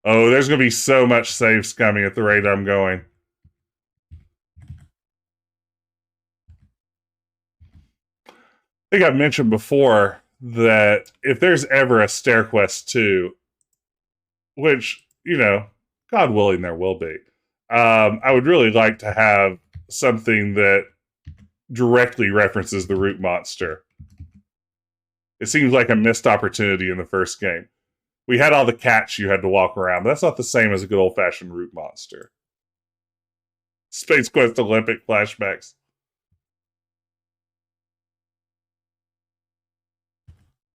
Oh, there's going to be so much save scummy at the rate I'm going. I think I've mentioned before that if there's ever a StairQuest 2, which, you know, God willing there will be, I would really like to have something that directly references the root monster. It seems like a missed opportunity in the first game. We had all the cats you had to walk around, but that's not the same as a good old-fashioned root monster. Space Quest Olympic flashbacks.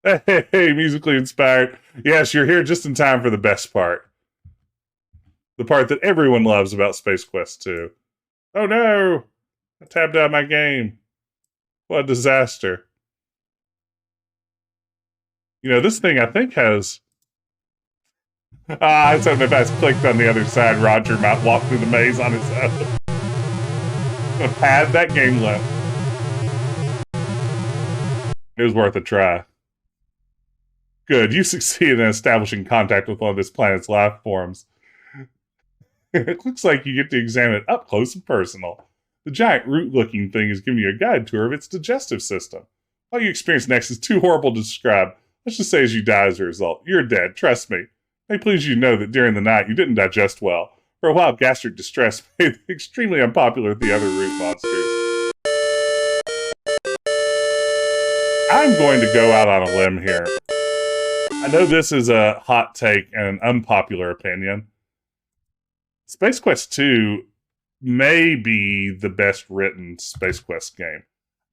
Hey, musically inspired. Yes, you're here just in time for the best part. The part that everyone loves about Space Quest 2. Oh no! I tabbed out my game. What a disaster. You know, this thing I think has. I said if I clicked on the other side, Roger might walk through the maze on his own. I'm gonna pad that game left. It was worth a try. Good, you succeeded in establishing contact with one of this planet's life forms. It looks like you get to examine it up close and personal. The giant root-looking thing is giving you a guided tour of its digestive system. What you experience next is too horrible to describe. Let's just say as you die as a result. You're dead, trust me. May please you know that during the night you didn't digest well. For a while, gastric distress made it extremely unpopular with the other root monsters. I'm going to go out on a limb here. I know this is a hot take and an unpopular opinion. Space Quest 2 may be the best written Space Quest game.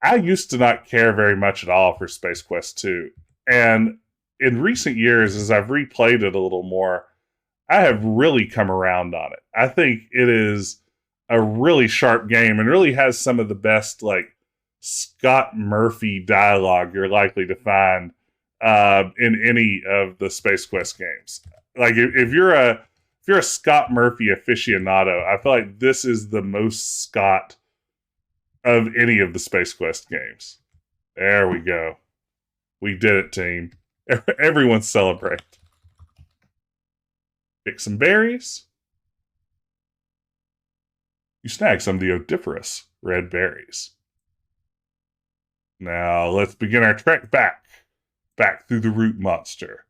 I used to not care very much at all for Space Quest 2. And in recent years, as I've replayed it a little more, I have really come around on it. I think it is a really sharp game and really has some of the best, like, Scott Murphy dialogue you're likely to find in any of the Space Quest games. Like, if you're a Scott Murphy aficionado, I feel like this is the most Scott of any of the Space Quest games. There we go. We did it, team. Everyone celebrate. Pick some berries. You snag some of the odoriferous red berries. Now, let's begin our trek back through the root monster.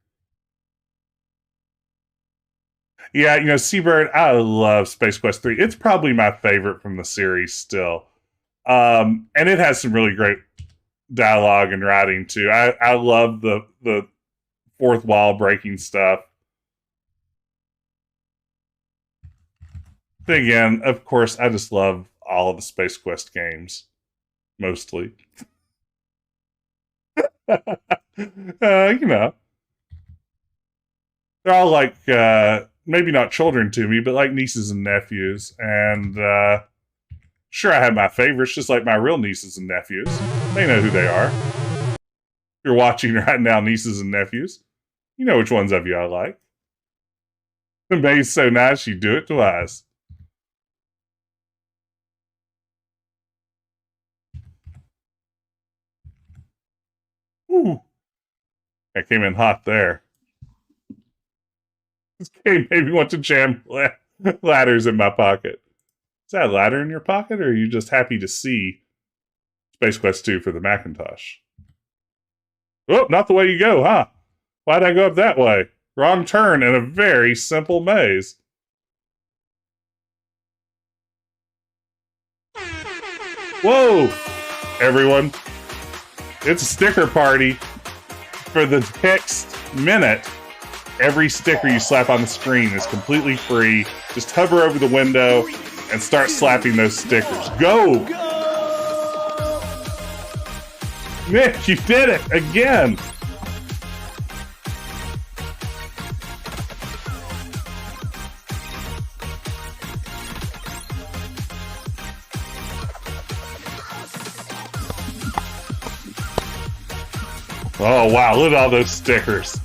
Yeah, you know, Seabird, I love Space Quest 3. It's probably my favorite from the series still. And it has some really great dialogue and writing, too. I love the fourth wall breaking stuff. But again, of course, I just love all of the Space Quest games. Mostly. You know. They're all like, maybe not children to me, but like nieces and nephews. And sure, I have my favorites, just like my real nieces and nephews. They know who they are. If you're watching right now, nieces and nephews, you know which ones of you I like. The maid's so nice, you do it twice. Ooh. That came in hot there. This game made me want to jam ladders in my pocket. Is that a ladder in your pocket, or are you just happy to see Space Quest 2 for the Macintosh? Oh, not the way you go, huh? Why'd I go up that way? Wrong turn in a very simple maze. Whoa! Everyone, it's a sticker party. For the next minute, every sticker you slap on the screen is completely free. Just hover over the window and start slapping those stickers. Go! Nick, you did it again! Oh wow, look at all those stickers.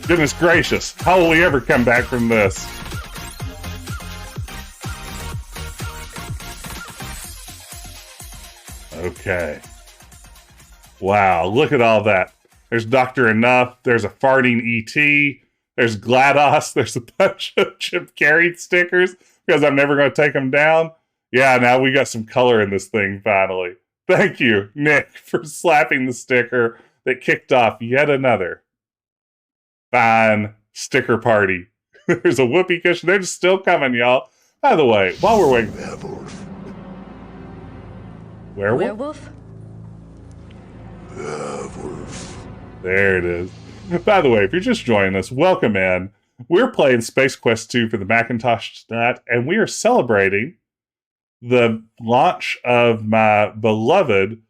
Goodness gracious, how will we ever come back from this? Okay. Wow, look at all that. There's Dr. Enough, there's a farting ET, there's GLaDOS, there's a bunch of Chip Carey stickers because I'm never going to take them down. Yeah, now we got some color in this thing finally. Thank you, Nick, for slapping the sticker that kicked off yet another fine sticker party. There's a whoopee cushion. They're still coming, y'all. By the way, while we're waiting... Werewolf? Werewolf? Werewolf. There it is. By the way, if you're just joining us, welcome in. We're playing Space Quest 2 for the Macintosh tonight, and we are celebrating the launch of my beloved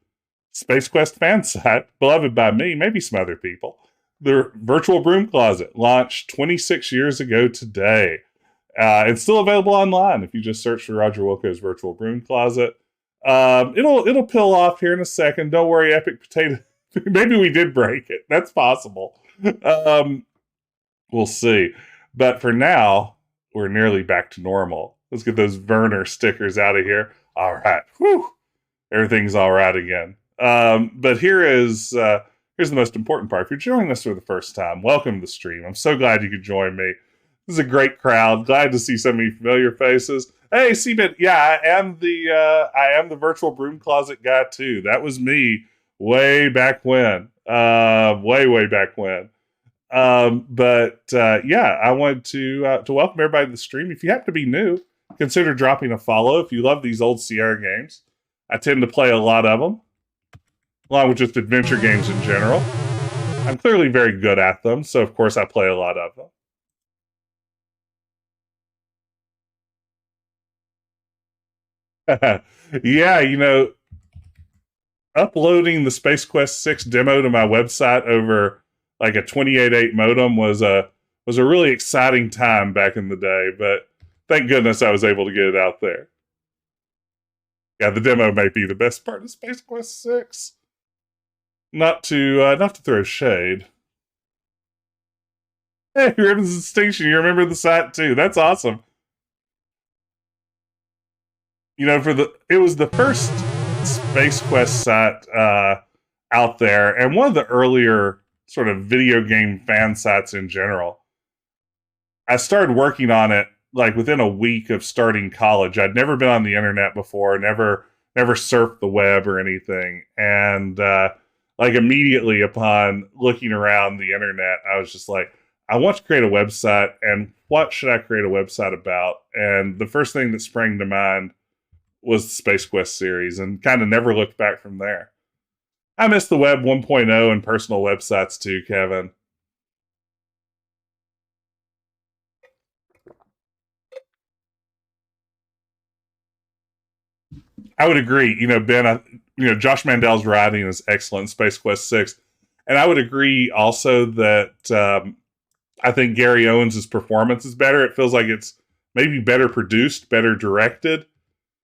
Space Quest fansite, beloved by me, maybe some other people. The Virtual Broom Closet launched 26 years ago today. It's still available online if you just search for Roger Wilco's Virtual Broom Closet. It'll pill off here in a second. Don't worry, Epic Potato. Maybe we did break it. That's possible. We'll see. But for now, we're nearly back to normal. Let's get those Werner stickers out of here. All right. Whew. Everything's all right again. But here's the most important part. If you're joining us for the first time, welcome to the stream. I'm so glad you could join me. This is a great crowd. Glad to see so many familiar faces. Hey, Seabit, yeah, I am the Virtual Broom Closet guy too. That was me way back when. Way back when. Yeah, I want to welcome everybody to the stream. If you happen to be new, consider dropping a follow. If you love these old Sierra games, I tend to play a lot of them, along with just adventure games in general. I'm clearly very good at them, so of course I play a lot of them. Yeah, uploading the Space Quest 6 demo to my website over like a 28.8 modem was a really exciting time back in the day, but thank goodness I was able to get it out there. Yeah, the demo may be the best part of Space Quest 6. Not to throw shade. Hey, Ribbons Distinction, you remember the site too. That's awesome. It was the first Space Quest site out there, and one of the earlier sort of video game fan sites in general. I started working on it like within a week of starting college. I'd never been on the internet before, never surfed the web or anything, and like immediately upon looking around the internet, I was just like, I want to create a website, and what should I create a website about? And the first thing that sprang to mind was the Space Quest series, and kind of never looked back from there. I miss the Web 1.0 and personal websites too, Kevin. I would agree. Ben, Josh Mandel's writing is excellent in Space Quest 6. And I would agree also that I think Gary Owens' performance is better. It feels like it's maybe better produced, better directed.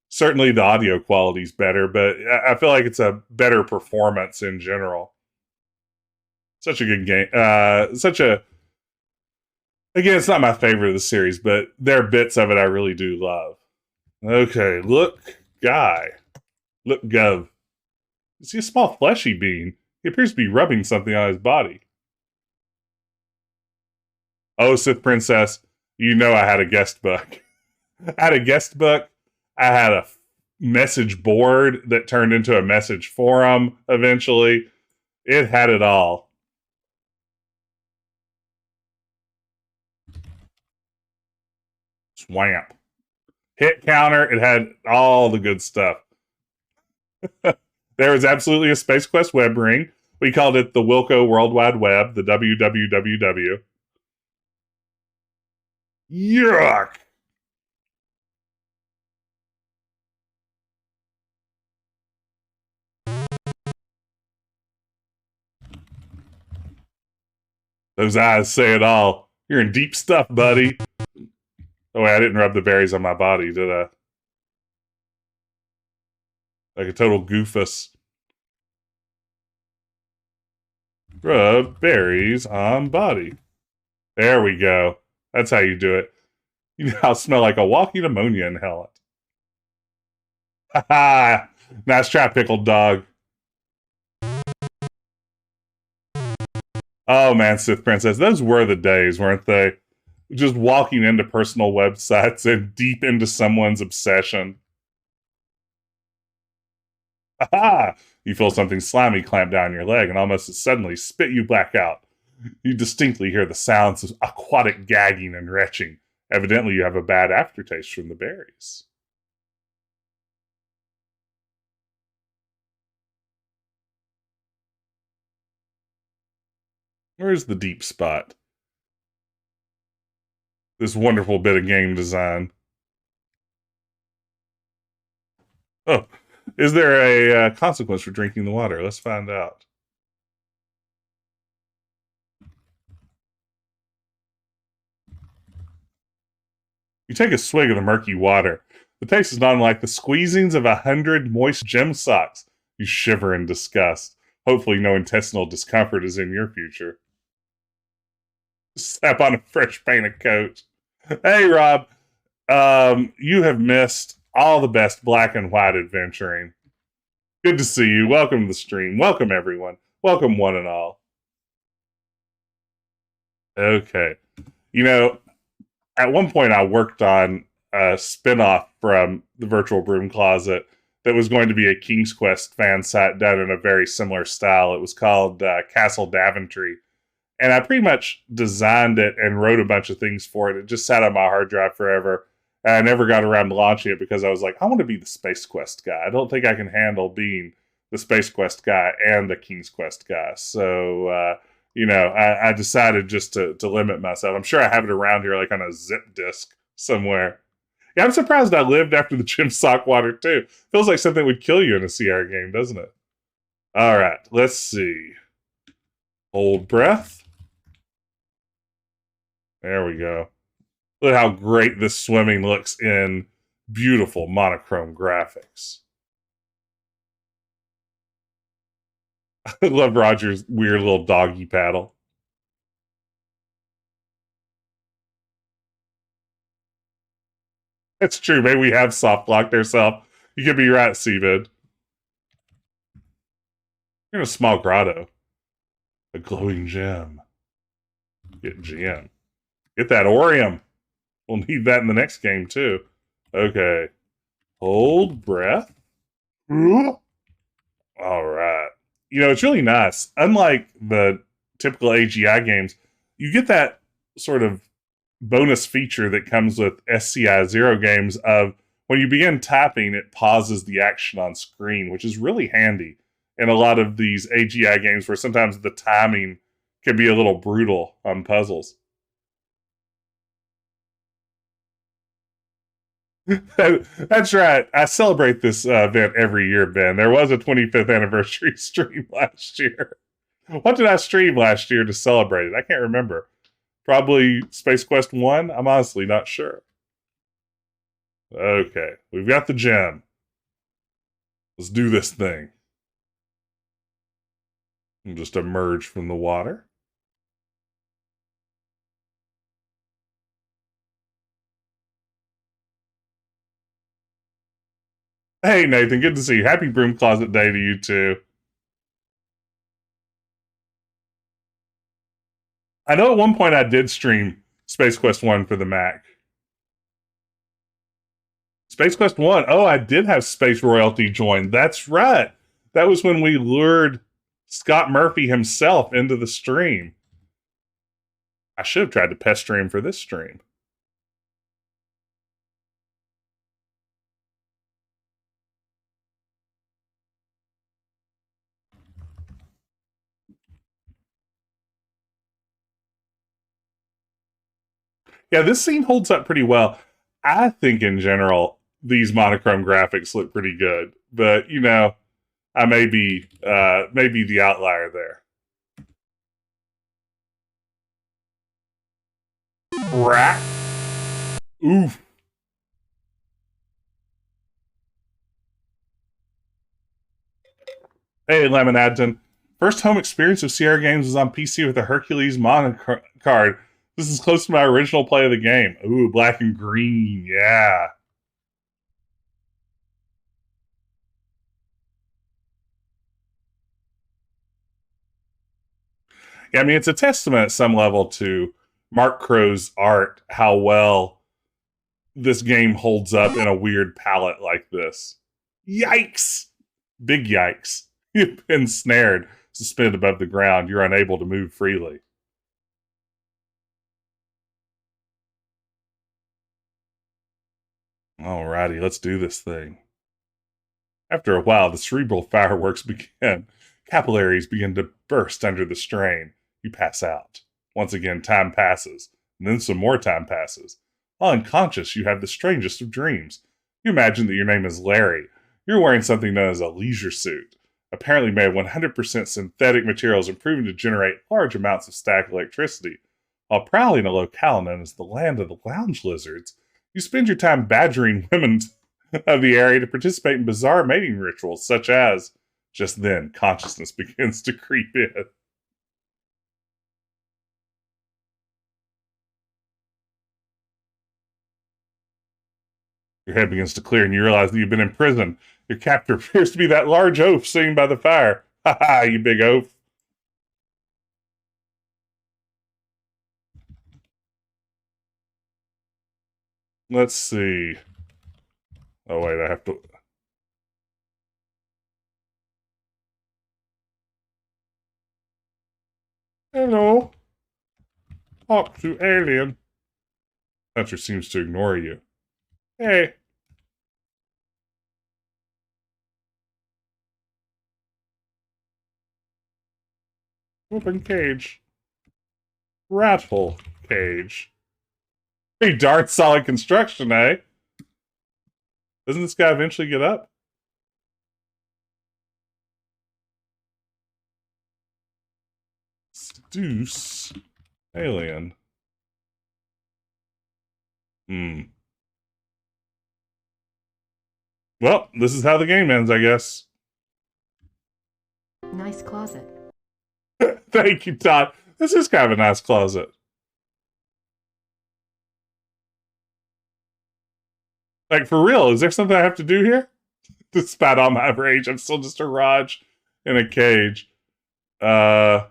Certainly the audio quality is better, but I feel like it's a better performance in general. Such a good game. Again, it's not my favorite of the series, but there are bits of it I really do love. Okay, look, guy. Look, Gov. Is he a small fleshy being? He appears to be rubbing something on his body. Oh, Sith Princess, you know I had a guest book. I had a guest book. I had a message board that turned into a message forum eventually. It had it all. Swamp. Hit counter. It had all the good stuff. There was absolutely a Space Quest web ring. We called it the Wilco World Wide Web, the WWWW. Yuck! Those eyes say it all. You're in deep stuff, buddy. Oh, wait, I didn't rub the berries on my body, did I? Like a total goofus. Rub berries on body. There we go. That's how you do it. You know, I'll smell like a walking ammonia inhalant. Ha ha! Nice try, pickled dog. Oh man, Sith Princess, those were the days, weren't they? Just walking into personal websites and deep into someone's obsession. Ha! You feel something slimy clamp down your leg and almost suddenly spit you back out. You distinctly hear the sounds of aquatic gagging and retching. Evidently, you have a bad aftertaste from the berries. Where's the deep spot? This wonderful bit of game design. Oh, Is there a consequence for drinking the water? Let's find out. You take a swig of the murky water. The taste is not unlike the squeezings of 100 moist gem socks. You shiver in disgust. Hopefully no intestinal discomfort is in your future. Slap on a fresh paint of coat. Hey, Rob. You have missed all the best black and white adventuring. Good to see you. Welcome to the stream. Welcome, everyone. Welcome, one and all. Okay. You know, at one point I worked on a spinoff from the Virtual Broom Closet that was going to be a King's Quest fan site done in a very similar style. It was called Castle Daventry. And I pretty much designed it and wrote a bunch of things for it. It just sat on my hard drive forever. And I never got around to launching it because I was like, I want to be the Space Quest guy. I don't think I can handle being the Space Quest guy and the King's Quest guy. So, I decided just to limit myself. I'm sure I have it around here like on a zip disk somewhere. Yeah, I'm surprised I lived after the gym sock water too. Feels like something would kill you in a Sierra game, doesn't it? All right, let's see. Hold breath. There we go. Look how great this swimming looks in beautiful monochrome graphics. I love Roger's weird little doggy paddle. That's true. Maybe we have soft locked ourselves. You could be right, Seabed. You're in a small grotto. A glowing gem. Get gem. Get that Orium. We'll need that in the next game, too. Okay. Hold breath. All right. It's really nice. Unlike the typical AGI games, you get that sort of bonus feature that comes with SCI 0 games of when you begin tapping, it pauses the action on screen, which is really handy in a lot of these AGI games where sometimes the timing can be a little brutal on puzzles. That's right. I celebrate this event every year, Ben. There was a 25th anniversary stream last year. What did I stream last year to celebrate it? I can't remember. Probably Space Quest 1? I'm honestly not sure. Okay, we've got the gem. Let's do this thing. And just emerge from the water. Hey, Nathan, good to see you. Happy Broom Closet Day to you, too. I know at one point I did stream Space Quest 1 for the Mac. Space Quest 1. Oh, I did have Space Royalty join. That's right. That was when we lured Scott Murphy himself into the stream. I should have tried to pester him for this stream. Yeah, this scene holds up pretty well. I think in general, these monochrome graphics look pretty good. But, I may be the outlier there. Crack. Oof. Hey, Lemon Adton. First home experience of Sierra games was on PC with a Hercules mono card. This is close to my original play of the game. Ooh, black and green, yeah. Yeah, I mean, it's a testament at some level to Mark Crow's art, how well this game holds up in a weird palette like this. Yikes! Big yikes. You've been snared, suspended above the ground. You're unable to move freely. Alrighty, let's do this thing. After a while, the cerebral fireworks begin. Capillaries begin to burst under the strain. You pass out. Once again, time passes. And then some more time passes. While unconscious, you have the strangest of dreams. You imagine that your name is Larry. You're wearing something known as a leisure suit, apparently made of 100% synthetic materials and proven to generate large amounts of static electricity. While prowling a locale known as the Land of the Lounge Lizards, you spend your time badgering women of the area to participate in bizarre mating rituals, such as, just then, consciousness begins to creep in. Your head begins to clear and you realize that you've been in prison. Your captor appears to be that large oaf sitting by the fire. Ha ha, you big oaf. Let's see. Oh, wait, I have to. Hello. Talk to alien. Hunter seems to ignore you. Hey. Open cage. Rattle cage. Pretty darn solid construction, eh? Doesn't this guy eventually get up? Seduce. Alien. Well, this is how the game ends, I guess. Nice closet. Thank you, Todd. This is kind of a nice closet. Like, for real, is there something I have to do here? Despite all my rage, I'm still just a Raj in a cage. Oh,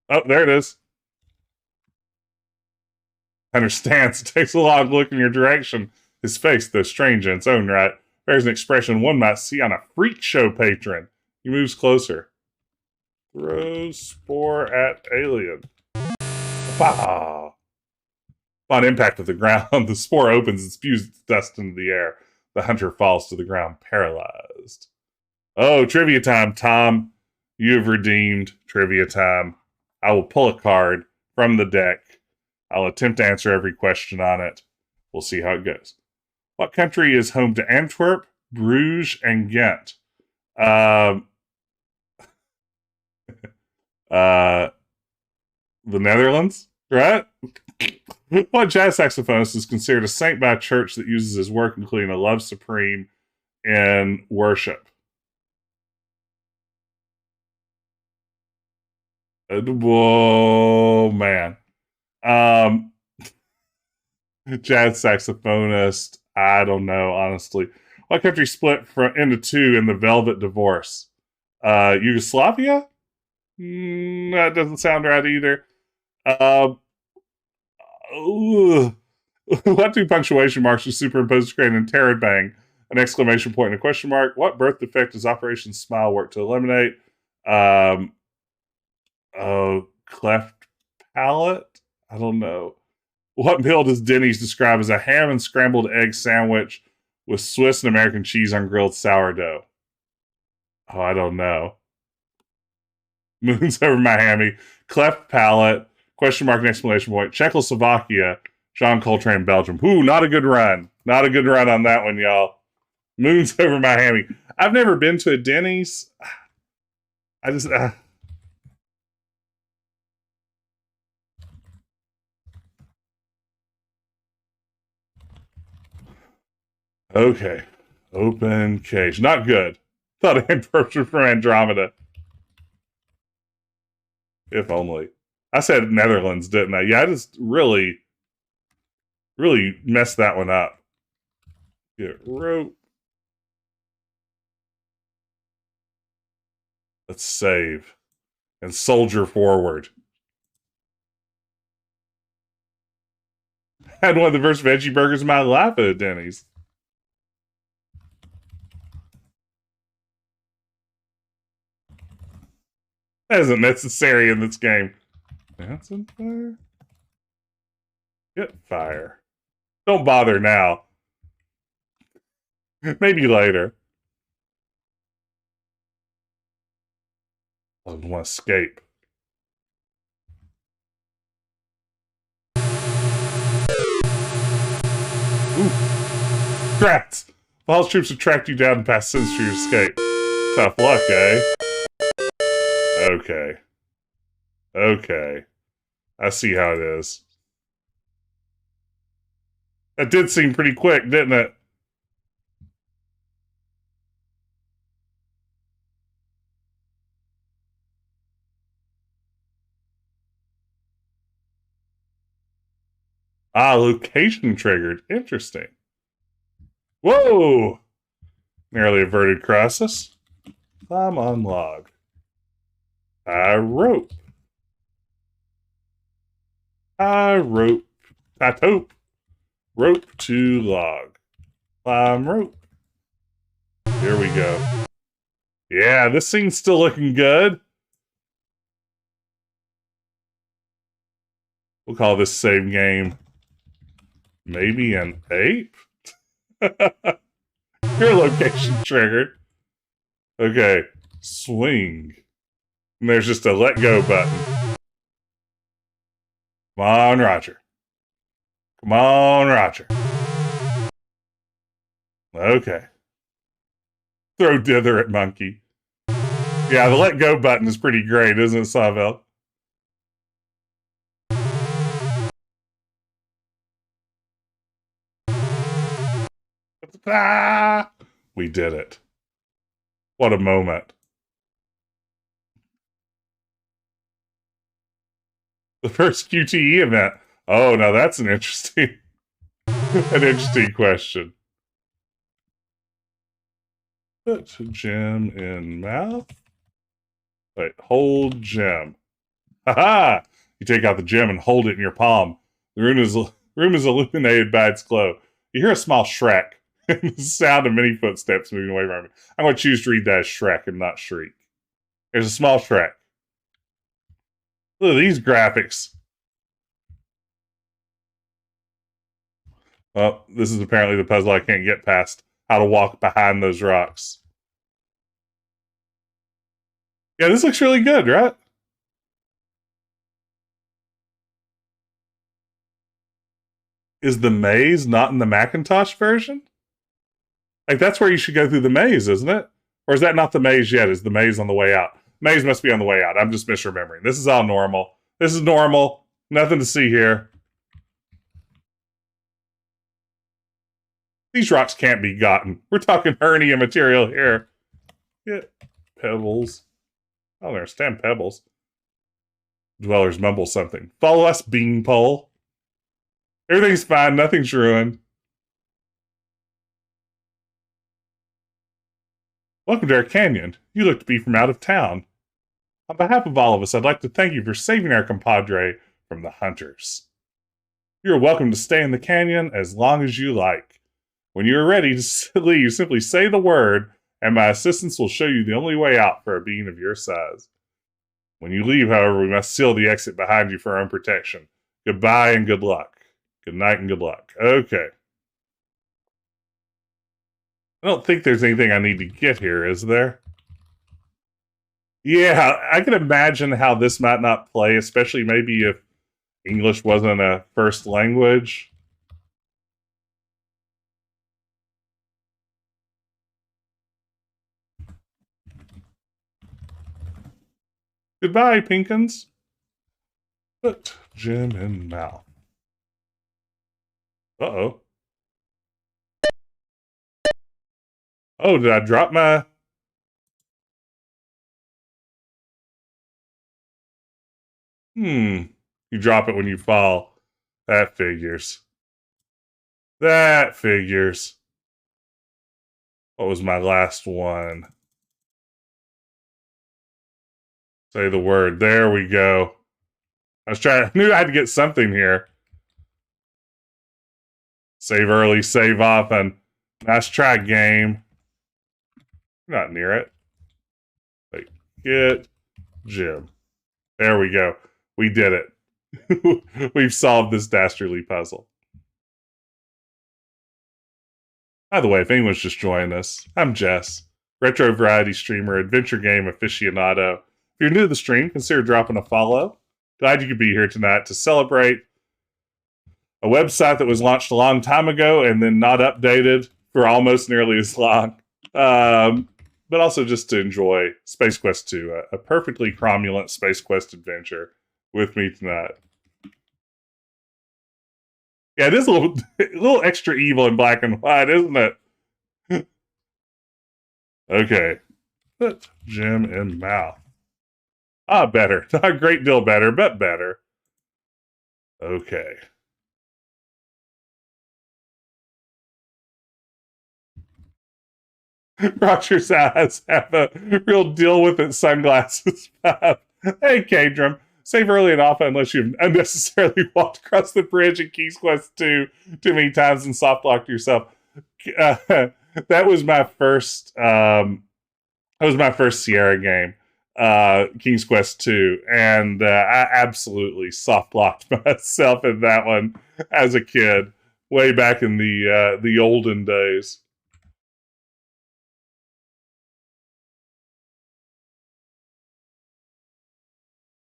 there it is. Hunter stands, takes a long look in your direction. His face, though strange in its own right, bears an expression one might see on a freak show patron. He moves closer. Throws spore at alien. Bah! On impact with the ground, the spore opens and spews dust into the air. The hunter falls to the ground, paralyzed. Oh, trivia time, Tom. You have redeemed trivia time. I will pull a card from the deck. I'll attempt to answer every question on it. We'll see how it goes. What country is home to Antwerp, Bruges, and Ghent? The Netherlands, right? What jazz saxophonist is considered a saint by a church that uses his work, including a love supreme in worship? Whoa, man. Jazz saxophonist, I don't know, honestly. What country split into two in the Velvet Divorce? Yugoslavia? That doesn't sound right either. What two punctuation marks are superimposed to create an interrobang? An exclamation point and a question mark. What birth defect does Operation Smile work to eliminate? Cleft palate? I don't know. What meal does Denny's describe as a ham and scrambled egg sandwich with Swiss and American cheese on grilled sourdough? Oh, I don't know. Moons over Miami. Cleft palate. Question mark and exclamation point. Czechoslovakia. John Coltrane, Belgium. Ooh, not a good run. Not a good run on that one, y'all. Moons over Miami. I've never been to a Denny's. I just... Okay. Open cage. Not good. Thought Antwerp was from Andromeda. If only. I said Netherlands, didn't I? Yeah, I just really messed that one up. Get rope. Let's save. And soldier forward. Had one of the first veggie burgers in my life at Denny's. That isn't necessary in this game. That's on fire. Get fire. Don't bother now. Maybe later. I want to escape. Ooh. Rats! Vohaul's troops have tracked you down and passed sentence for your escape. Tough luck, eh? Okay. Okay. I see how it is. That did seem pretty quick, didn't it? Ah, location triggered. Interesting. Whoa! Nearly averted crisis. Climb on log. I rope. I rope. I tope. Rope to log. Climb rope. Here we go. Yeah, this scene's still looking good. We'll call this save game maybe an ape? Your location triggered. Okay, swing. And there's just a let go button. Come on, Roger. Come on, Roger. Okay. Throw dither at monkey. Yeah, the let go button is pretty great, isn't it, Sawville? Ah! We did it. What a moment. The first QTE event. Oh, now that's an interesting question. Put gem in mouth. Wait, hold gem. Haha! You take out the gem and hold it in your palm. The room is illuminated by its glow. You hear a small Shrek. The sound of many footsteps moving away from it. I'm going to choose to read that as Shrek and not Shriek. There's a small Shrek. Look at these graphics. Well, this is apparently the puzzle I can't get past. How to walk behind those rocks. Yeah, this looks really good, right? Is the maze not in the Macintosh version? Like, that's where you should go through the maze, isn't it? Or is that not the maze yet? Is the maze on the way out? Maze must be on the way out. I'm just misremembering. This is all normal. This is normal. Nothing to see here. These rocks can't be gotten. We're talking hernia material here. Get pebbles. I don't understand pebbles. Dwellers mumble something. Follow us, beanpole. Everything's fine. Nothing's ruined. Welcome to our canyon. You look to be from out of town. On behalf of all of us, I'd like to thank you for saving our compadre from the hunters. You are welcome to stay in the canyon as long as you like. When you are ready to leave, simply say the word, and my assistants will show you the only way out for a being of your size. When you leave, however, we must seal the exit behind you for our own protection. Goodbye and good luck. Good night and good luck. Okay. I don't think there's anything I need to get here, is there? Yeah, I can imagine how this might not play, especially maybe if English wasn't a first language. Goodbye, Pinkins. Put gem in mouth. Uh-oh. Oh, did I drop my... You drop it when you fall. That figures. That figures. What was my last one? Say the word. There we go. I knew I had to get something here. Save early, save often. Nice try, game. Not near it. Like, get Jim. There we go. We did it. We've solved this dastardly puzzle. By the way, if anyone's just joining us, I'm Jess, retro variety streamer, adventure game aficionado. If you're new to the stream, consider dropping a follow. Glad you could be here tonight to celebrate a website that was launched a long time ago and then not updated for almost nearly as long. But also just to enjoy Space Quest 2, a perfectly cromulent Space Quest adventure with me tonight. Yeah, it is a little extra evil in black and white, isn't it? Okay. Put Jim in mouth. Ah, better. Not a great deal better, but better. Okay. Roger's eyes have a real deal with it sunglasses. Hey, Kadram. Save early and often unless you've unnecessarily walked across the bridge in King's Quest 2 too many times and soft locked yourself. That was my first Sierra game, King's Quest 2, and I absolutely soft locked myself in that one as a kid, way back in the olden days.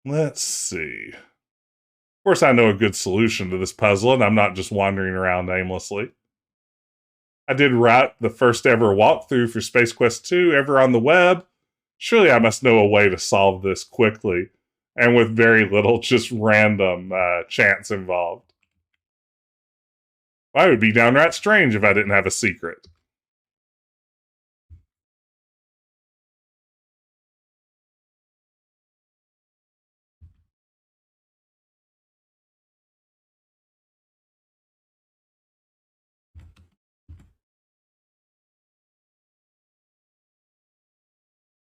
Let's see. Of course, I know a good solution to this puzzle, and I'm not just wandering around aimlessly. I did write the first ever walkthrough for Space Quest 2 ever on the web. Surely I must know a way to solve this quickly, and with very little just random chance involved. I would be downright strange if I didn't have a secret.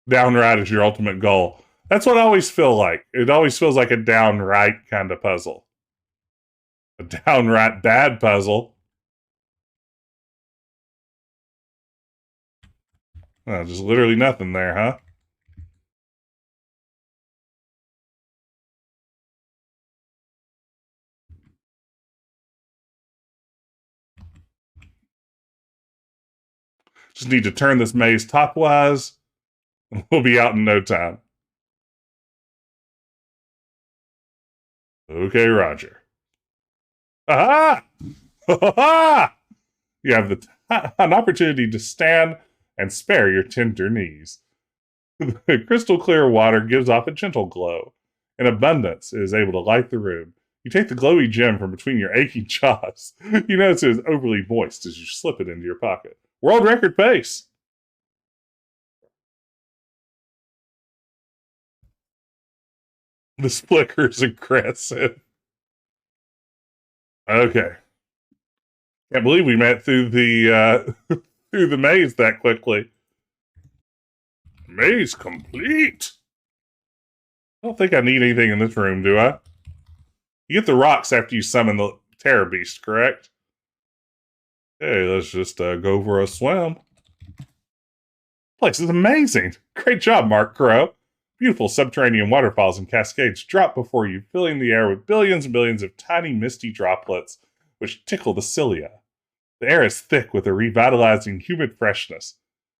Downright is your ultimate goal. That's what I always feel like. It always feels like a downright kind of puzzle. A downright bad puzzle. Just literally nothing there, huh? Just need to turn this maze topwise, and we'll be out in no time. Okay, Roger. Aha! Ha! You have an opportunity to stand and spare your tender knees. The crystal clear water gives off a gentle glow. In abundance, it is able to light the room. You take the glowy gem from between your aching jaws. You notice it is overly moist as you slip it into your pocket. World record pace! This flicker is aggressive. Okay. Can't believe we met through the through the maze that quickly. Maze complete. I don't think I need anything in this room, do I? You get the rocks after you summon the Terror Beast, correct? Hey, let's just go for a swim. Place is amazing. Great job, Mark Crow. Beautiful subterranean waterfalls and cascades drop before you, filling the air with billions and billions of tiny misty droplets, which tickle the cilia. The air is thick with a revitalizing humid freshness.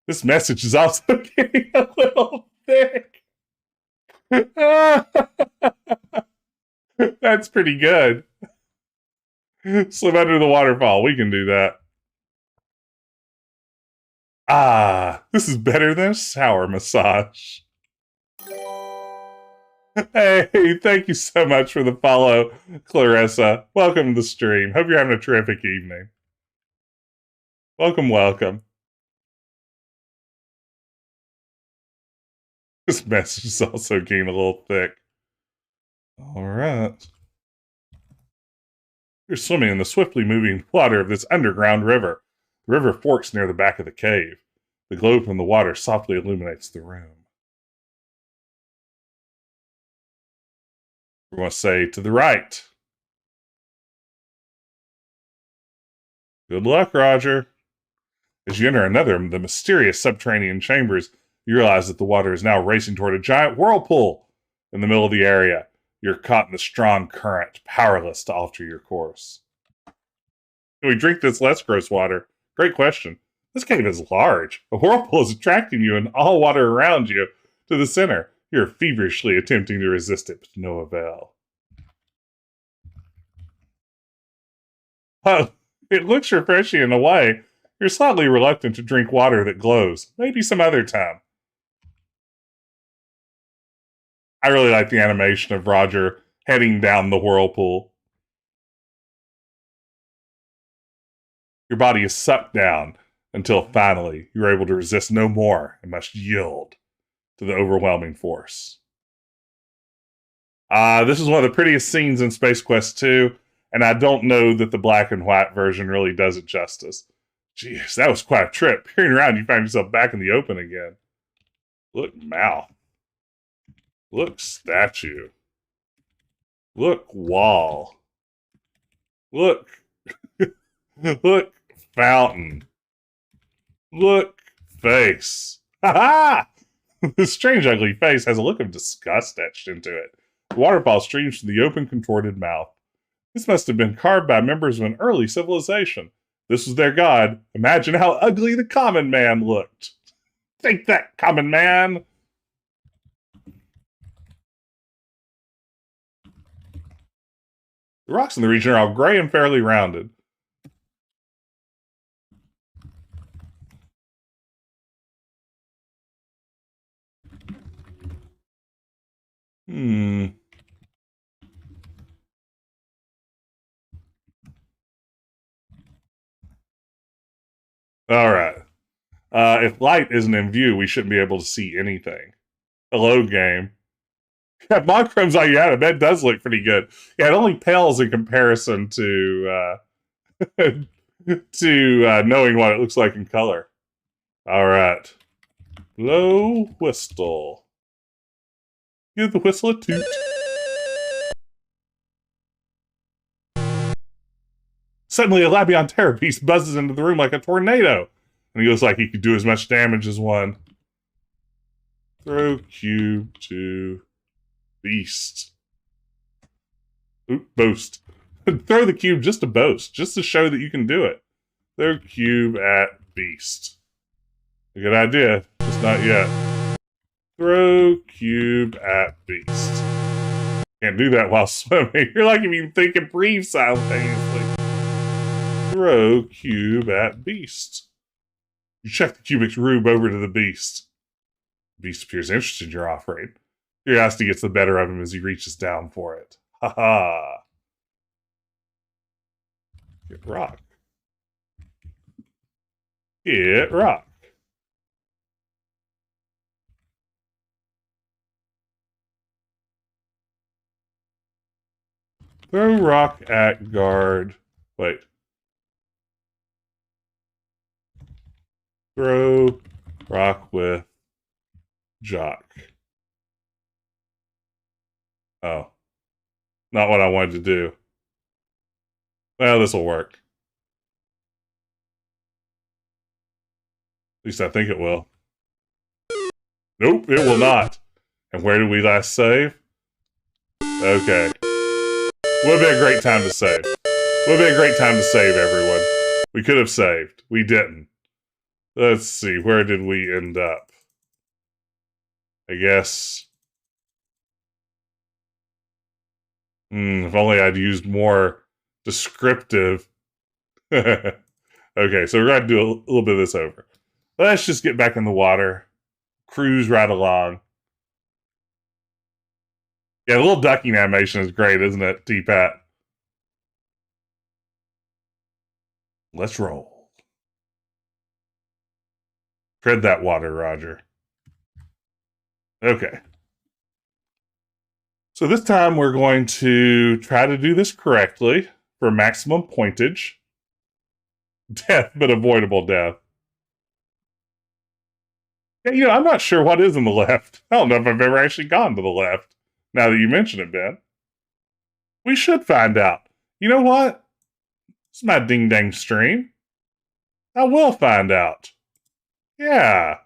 This message is also getting a little thick. That's pretty good. Slip under the waterfall. We can do that. Ah, this is better than a shower massage. Hey, thank you so much for the follow, Clarissa. Welcome to the stream. Hope you're having a terrific evening. Welcome, welcome. This message is also getting a little thick. All right. You're swimming in the swiftly moving water of this underground river. The river forks near the back of the cave. The glow from the water softly illuminates the room. We want to say to the right. Good luck, Roger. As you enter another of the mysterious subterranean chambers, you realize that the water is now racing toward a giant whirlpool in the middle of the area. You're caught in the strong current, powerless to alter your course. Can we drink this less gross water? Great question. This cave is large. A whirlpool is attracting you and all water around you to the center. You're feverishly attempting to resist it, but to no avail. Well, it looks refreshing in a way. You're slightly reluctant to drink water that glows. Maybe some other time. I really like the animation of Roger heading down the whirlpool. Your body is sucked down until finally you're able to resist no more and must yield to the overwhelming force. This is one of the prettiest scenes in Space Quest 2, and I don't know that the black and white version really does it justice. Jeez, that was quite a trip. Peering around, you find yourself back in the open again. Look, mouth. Look, statue. Look, wall. Look. Look, fountain. Look, face. Ha ha! This strange, ugly face has a look of disgust etched into it. The waterfall streams from the open, contorted mouth. This must have been carved by members of an early civilization. This was their god. Imagine how ugly the common man looked. Take that, common man! The rocks in the region are all gray and fairly rounded. Alright. If light isn't in view, we shouldn't be able to see anything. Hello, game. Yeah, monochrome's all you had. That does look pretty good. Yeah, it only pales in comparison to knowing what it looks like in color. Alright. Blow whistle. Give the whistle a toot. Suddenly, a Labion terror beast buzzes into the room like a tornado. And he looks like he could do as much damage as one. Throw cube to beast. Oop, boast. Throw the cube just to boast, just to show that you can do it. Throw cube at beast. A good idea, just not yet. Throw cube at beast. Can't do that while swimming. You're like if you think and breathe simultaneously. Throw cube at beast. You check the cubic's rube over to the beast. The beast appears interested in your offering. Curiosity gets the better of him as he reaches down for it. Ha ha. Hit rock. Hit rock. Throw rock at guard. Wait. Throw rock with jock. Oh. Not what I wanted to do. Well, this will work. At least I think it will. Nope, it will not. And where did we last save? Okay. Would have been a great time to save. Would have been a great time to save, everyone. We could have saved. We didn't. Let's see, where did we end up? I guess... if only I'd used more descriptive... Okay, so we're going to do a little bit of this over. Let's just get back in the water. Cruise right along. Yeah, the little ducking animation is great, isn't it, T-Pat? Let's roll. Tread that water, Roger. Okay. So this time we're going to try to do this correctly for maximum pointage. Death, but avoidable death. Yeah, you know, I'm not sure what is in the left. I don't know if I've ever actually gone to the left, now that you mention it, Ben. We should find out. You know what? It's my ding-dang stream. I will find out. Yeah.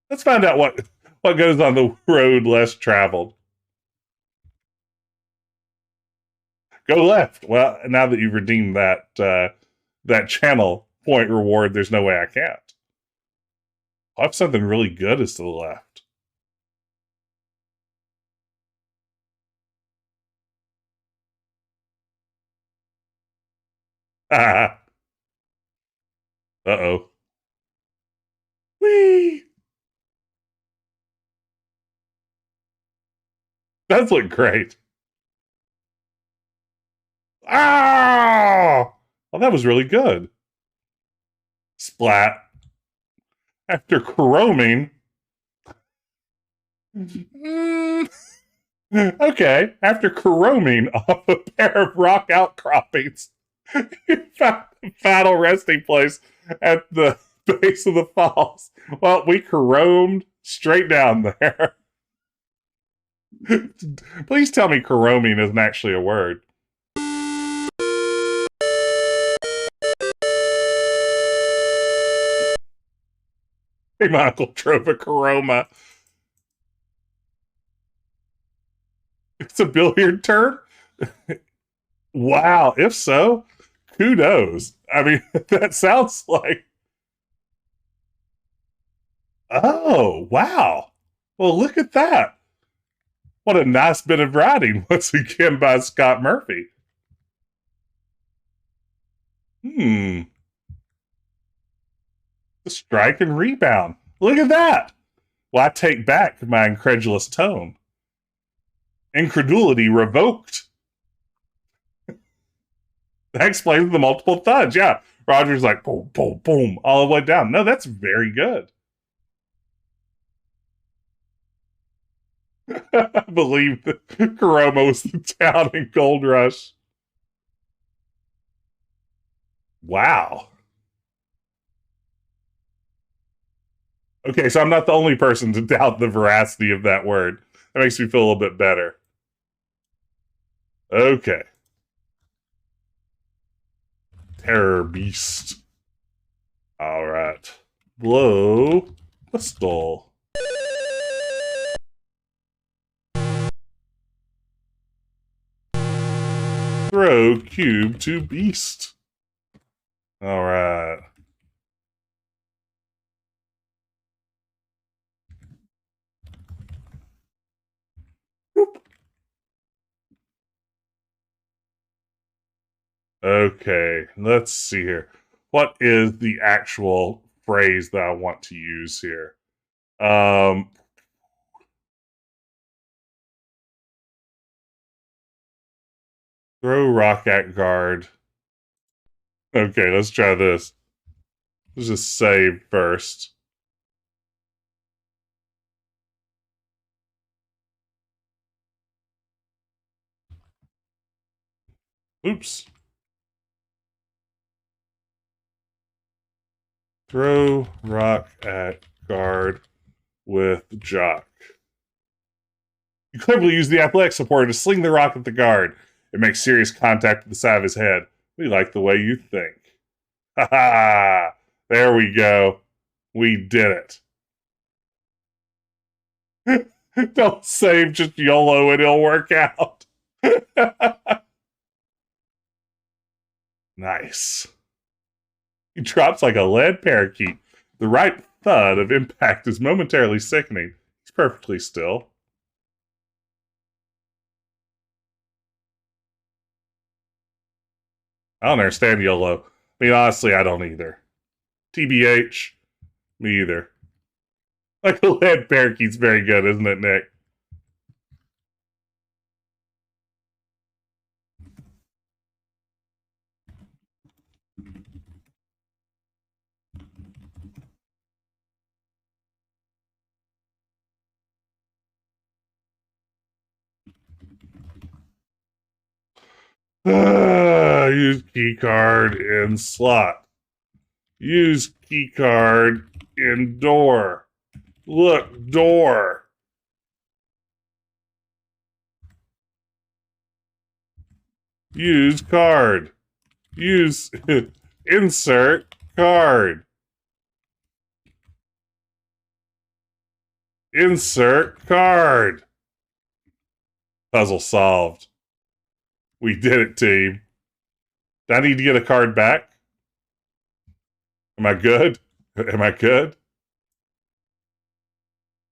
Let's find out what goes on the road less traveled. Go left. Well, now that you've redeemed that channel point reward, there's no way I can't. I'll have something really good is to the left. Uh-oh. Whee! That's look great. Ah! Oh, that was really good. Splat. After chroming. Okay. After chroming off a pair of rock outcroppings, you found a final resting place at the base of the falls. Well, we chromed straight down there. Please tell me chroming isn't actually a word. Hey, my uncle drove a Coroma. It's a billiard term? Wow. If so, kudos. I mean, that sounds like. Oh, wow. Well, look at that. What a nice bit of writing once again by Scott Murphy. The strike and rebound. Look at that. Well, I take back my incredulous tone. Incredulity revoked. That explains the multiple thuds. Yeah. Roger's like, boom, boom, boom, all the way down. No, that's very good. I believe that Coroma was the town in Gold Rush. Wow. Okay, so I'm not the only person to doubt the veracity of that word. That makes me feel a little bit better. Okay. Terror Beast. All right. Blow pistol. Throw cube to beast. All right. Whoop. Okay, let's see here. What is the actual phrase that I want to use here? Throw rock at guard. Okay, let's try this. Let's just save first. Oops. Throw rock at guard with jock. You cleverly use the athletic supporter to sling the rock at the guard. It makes serious contact with the side of his head. We like the way you think. Ha ha! There we go. We did it. Don't save, just YOLO and it'll work out. Nice. He drops like a lead parakeet. The right thud of impact is momentarily sickening. He's perfectly still. I don't understand YOLO. I mean, honestly, I don't either. TBH, me either. Like a lead parakeet's very good, isn't it, Nick? Use keycard in slot. Use keycard in door. Look, door. Use card. Use insert card. Insert card. Puzzle solved. We did it, team. Do I need to get a card back? Am I good? Am I good?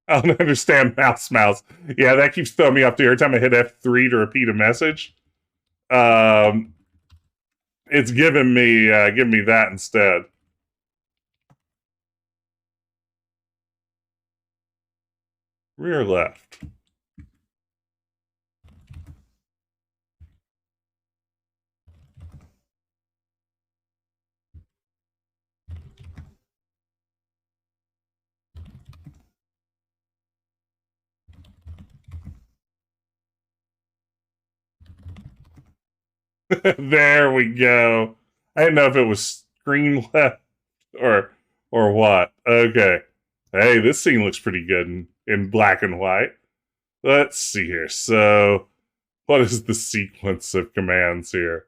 I don't understand mouse. Yeah, that keeps throwing me off every time I hit F3 to repeat a message. It's giving me that instead. Rear left. There we go. I didn't know if it was screen left or what. Okay. Hey, this scene looks pretty good in black and white. Let's see here. So, what is the sequence of commands here?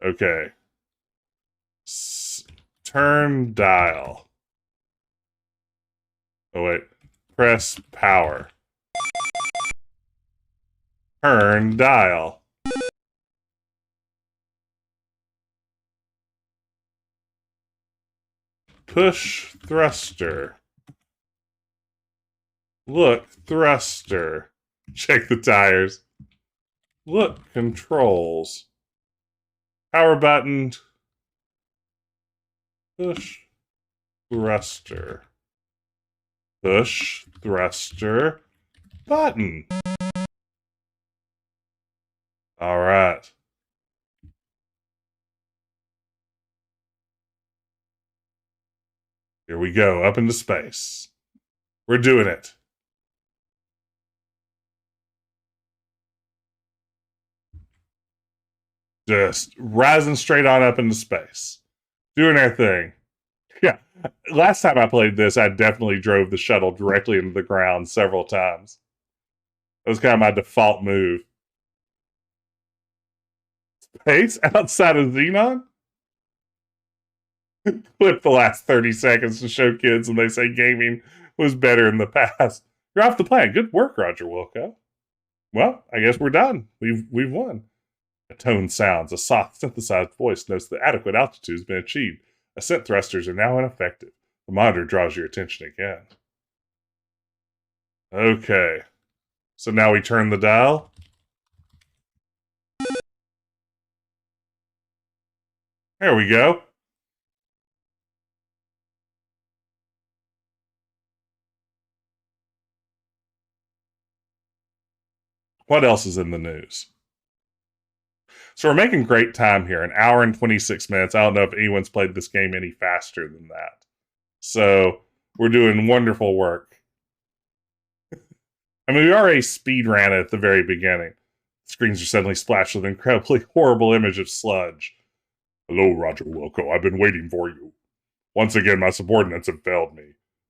Okay. Turn dial. Oh, wait. Press power. Turn dial. Push thruster. Look thruster. Check the tires. Look controls. Power button. Push thruster. Push thruster button. All right. Here we go, up into space. We're doing it. Just rising straight on up into space. Doing our thing. Yeah. Last time I played this, I definitely drove the shuttle directly into the ground several times. That was kind of my default move. Space outside of Xenon? Clip the last 30 seconds to show kids when they say gaming was better in the past. You're off the planet. Good work, Roger Wilco. Well, I guess we're done. We've won. A tone sounds. A soft, synthesized voice notes that adequate altitude has been achieved. Ascent thrusters are now ineffective. The monitor draws your attention again. Okay. So now we turn the dial. There we go. What else is in the news? So we're making great time here. An hour and 26 minutes. I don't know if anyone's played this game any faster than that. So we're doing wonderful work. I mean, we already speed ran it at the very beginning. Screens are suddenly splashed with an incredibly horrible image of sludge. Hello, Roger Wilco. I've been waiting for you. Once again, my subordinates have failed me.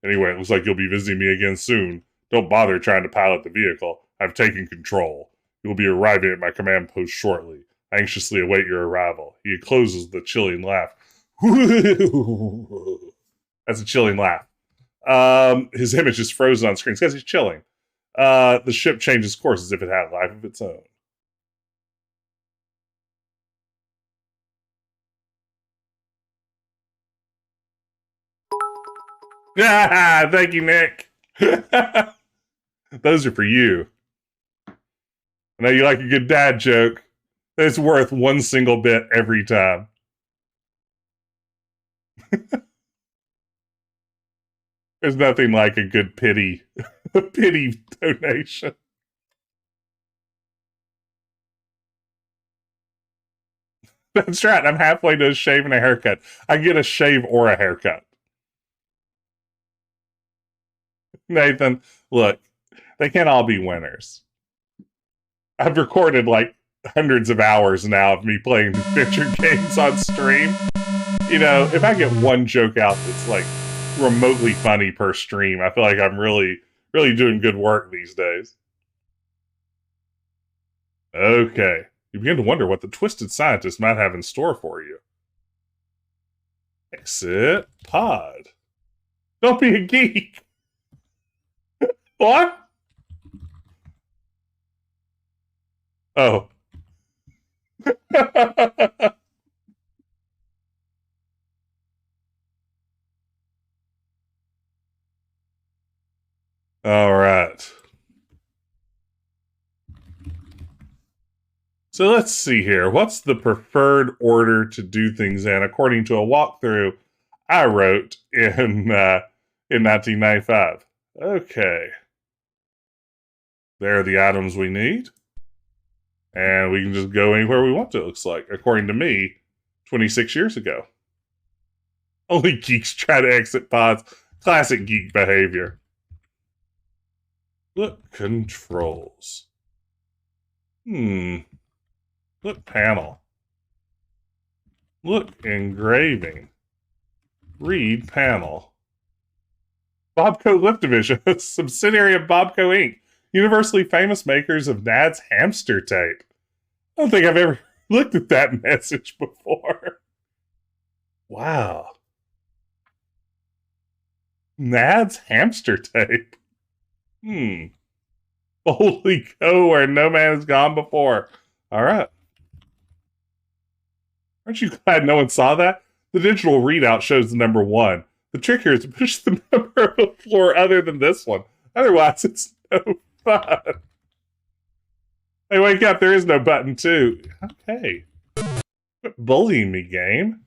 Anyway, it looks like you'll be visiting me again soon. Don't bother trying to pilot the vehicle. I've taken control. You'll be arriving at my command post shortly. I anxiously await your arrival. He closes with a chilling laugh. That's a chilling laugh. His image is frozen on screen because he's chilling. The ship changes course as if it had a life of its own. Thank you, Nick. Those are for you. I know you like a good dad joke. It's worth one single bit every time. There's nothing like a good pity donation. That's right. I'm halfway to a shave and a haircut. I get a shave or a haircut. Nathan, look, they can't all be winners. I've recorded like hundreds of hours now of me playing adventure games on stream. You know, if I get one joke out that's like remotely funny per stream, I feel like I'm really doing good work these days. Okay. You begin to wonder what the twisted scientist might have in store for you. Exit pod. Don't be a geek. What? Oh. All right. So let's see here. What's the preferred order to do things in? According to a walkthrough, I wrote in 1995. Okay. There are the items we need. And we can just go anywhere we want to, it looks like, according to me, 26 years ago. Only geeks try to exit pods. Classic geek behavior. Look, controls. Look, panel. Look, engraving. Read panel. Bobco Lift Division, a subsidiary of Bobco Inc., universally famous makers of Nad's hamster tape. I don't think I've ever looked at that message before. Wow. Nad's hamster tape. Boldly go where no man has gone before. All right. Aren't you glad no one saw that? The digital readout shows the number 1. The trick here is to push the number of the floor other than this one. Otherwise, it's no fun. Hey, wake up. There is no button, too. Okay. Quit bullying me, game.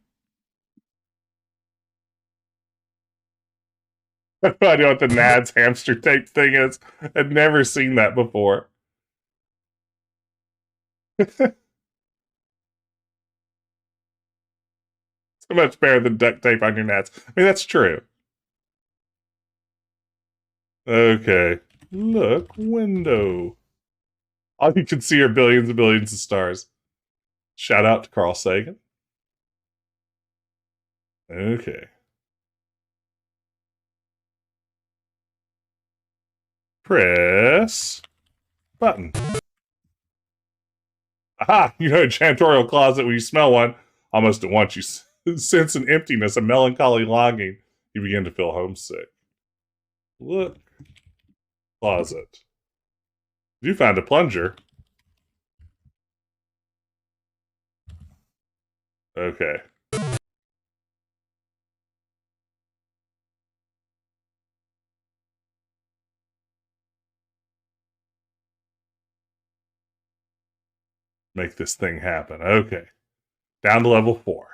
I have no idea what the Nad's hamster tape thing is. I've never seen that before. So much better than duct tape on your Nads. I mean, that's true. Okay. Look, window. All you can see are billions and billions of stars. Shout out to Carl Sagan. Okay. Press button. Aha! You know a janitorial closet when you smell one. Almost at once you sense an emptiness, a melancholy longing. You begin to feel homesick. Look. Closet. You found a plunger. Okay. Make this thing happen. Okay. Down to level 4.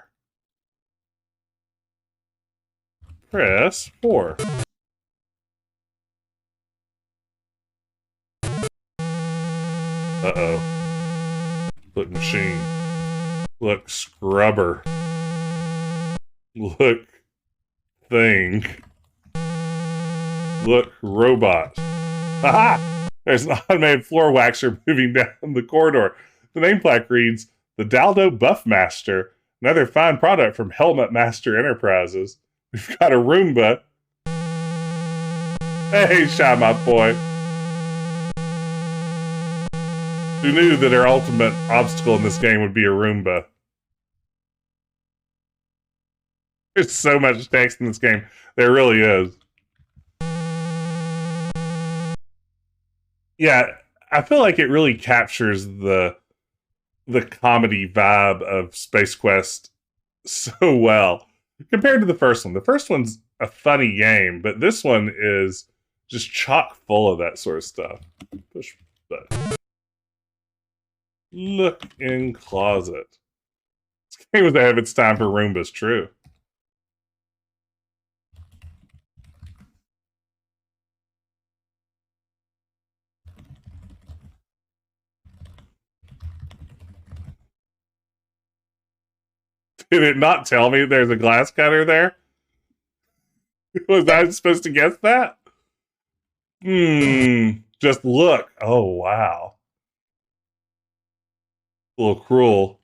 Press 4. Uh-oh. Look, machine. Look, scrubber. Look, thing. Look, robot. Aha! There's an automated floor waxer moving down the corridor. The name plaque reads, the Daldo Buffmaster, another fine product from Helmet Master Enterprises. We've got a Roomba. Hey, Shy My Boy. Who knew that our ultimate obstacle in this game would be a Roomba? There's so much text in this game. There really is. Yeah, I feel like it really captures the comedy vibe of Space Quest so well compared to the first one. The first one's a funny game, but this one is just chock full of that sort of stuff. Push button. Look in closet. This game was ahead of its time for Roombas, true. Did it not tell me there's a glass cutter there? Was I supposed to guess that? Just look. Oh, wow. A little cruel.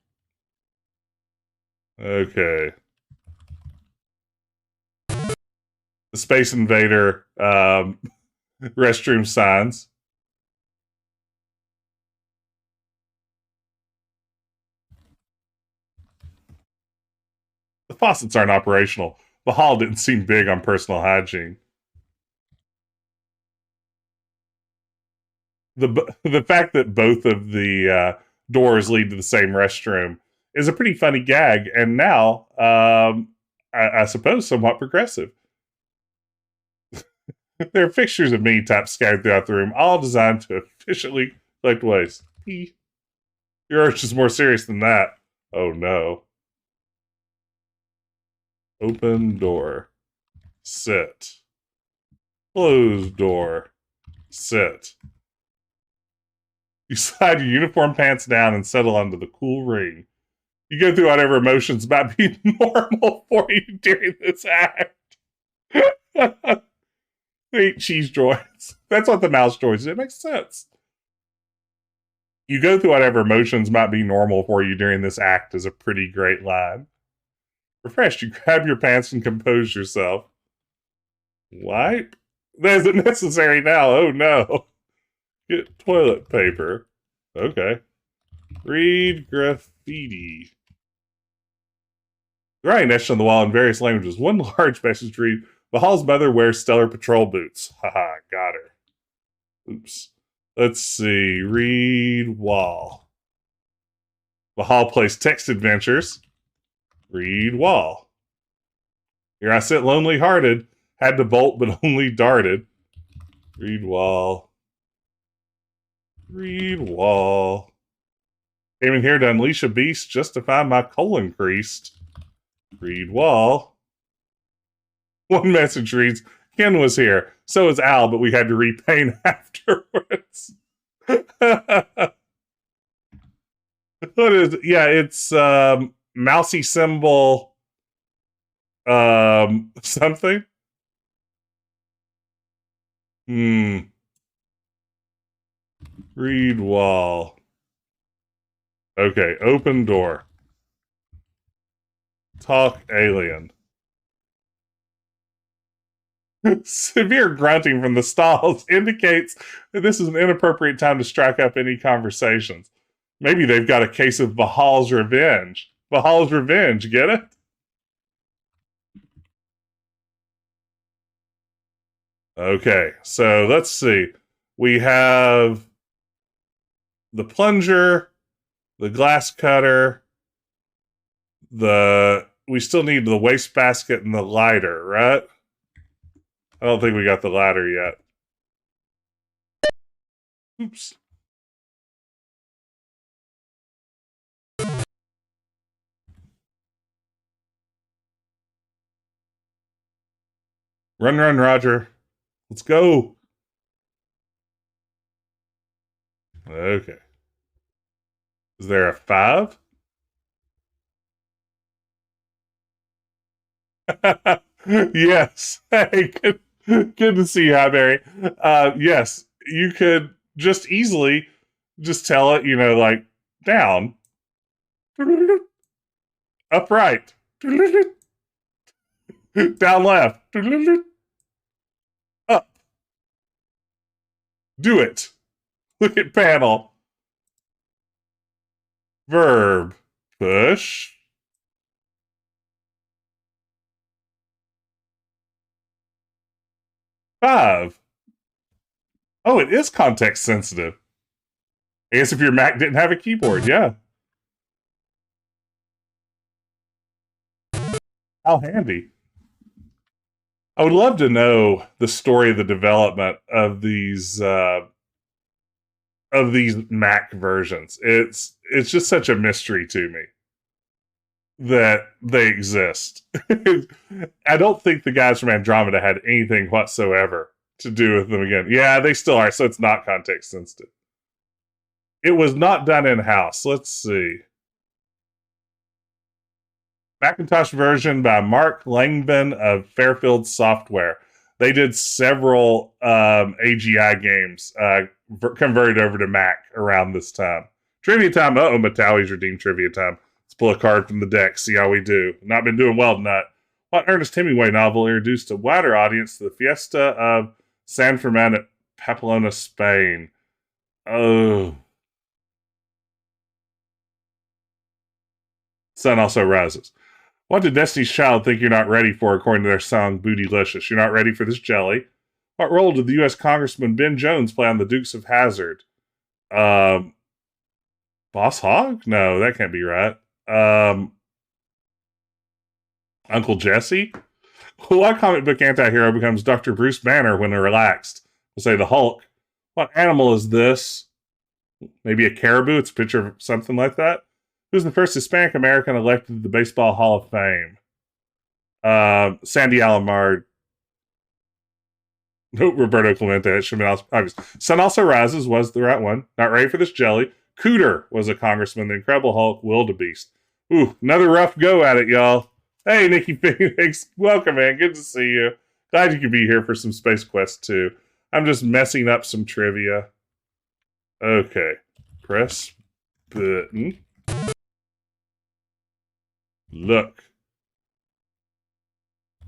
Okay. The Space Invader restroom signs. The faucets aren't operational. Vohaul didn't seem big on personal hygiene. The fact that both of the doors lead to the same restroom is a pretty funny gag, and now, I suppose, somewhat progressive. There are fixtures of me types scattered throughout the room, all designed to efficiently collect waste. Your urge is more serious than that. Oh no. Open door. Sit. Closed door. Sit. You slide your uniform pants down and settle onto the cool ring. You go through whatever emotions might be normal for you during this act. Eat cheese joints. That's what the mouse joins. It makes sense. You go through whatever emotions might be normal for you during this act is a pretty great line. Refreshed, you grab your pants and compose yourself. Wipe? That isn't necessary now. Oh no. Get toilet paper. Okay. Read graffiti. The writing etched on the wall in various languages. One large message reads, Vohaul's mother wears stellar patrol boots. Haha, got her. Oops. Let's see. Read wall. Vohaul plays text adventures. Read wall. Here I sit lonely-hearted. Had to bolt, but only darted. Read wall. Read wall. Came in here to unleash a beast just to find my colon creased. Read wall. One message reads, Ken was here. So is Al, but we had to repaint afterwards. What is it? Yeah, it's mousy symbol something. Read wall. Okay, open door. Talk alien. Severe grunting from the stalls indicates that this is an inappropriate time to strike up any conversations. Maybe they've got a case of Vohaul's revenge. Vohaul's revenge, get it? Okay, so let's see. We have the plunger, the glass cutter, we still need the wastebasket and the lighter, right? I don't think we got the ladder yet. Oops. Run, Roger. Let's go. Okay. Is there a 5? Yes. Hey, good to see you, Barry. Yes, you could just easily just tell it, like down, upright, down left, up. Do it. Look at panel. Verb. Push. Five. Oh, it is context sensitive. I guess if your Mac didn't have a keyboard, yeah. How handy. I would love to know the story of the development of these Mac versions. It's just such a mystery to me that they exist. I don't think the guys from Andromeda had anything whatsoever to do with them again. Yeah, they still are, so it's not context sensitive. It was not done in-house. Let's see. Macintosh version by Mark Langban of Fairfield Software. They did several AGI games converted over to Mac around this time. Trivia time. Uh-oh, Mataui's redeemed trivia time. Let's pull a card from the deck, see how we do. Not been doing well tonight. What Ernest Hemingway novel introduced a wider audience to the fiesta of San Fermin at Pamplona, Spain? Oh. Sun also rises. What did Destiny's Child think you're not ready for, according to their song Bootylicious? You're not ready for this jelly. What role did the U.S. Congressman Ben Jones play on The Dukes of Hazzard? Boss Hogg? No, that can't be right. Uncle Jesse? What comic book anti-hero becomes Dr. Bruce Banner when they're relaxed? We'll say the Hulk. What animal is this? Maybe a caribou? It's a picture of something like that. Who's the first Hispanic American elected to the Baseball Hall of Fame? Sandy Alomar. Nope, Roberto Clemente. It should have been obvious. Sun Also Rises was the right one. Not Ready for This Jelly. Cooter was a congressman. The Incredible Hulk. Wildebeest. Ooh, another rough go at it, y'all. Hey, Nikki Phoenix. Welcome, man. Good to see you. Glad you could be here for some Space Quest 2. I'm just messing up some trivia. Okay. Press button. Look.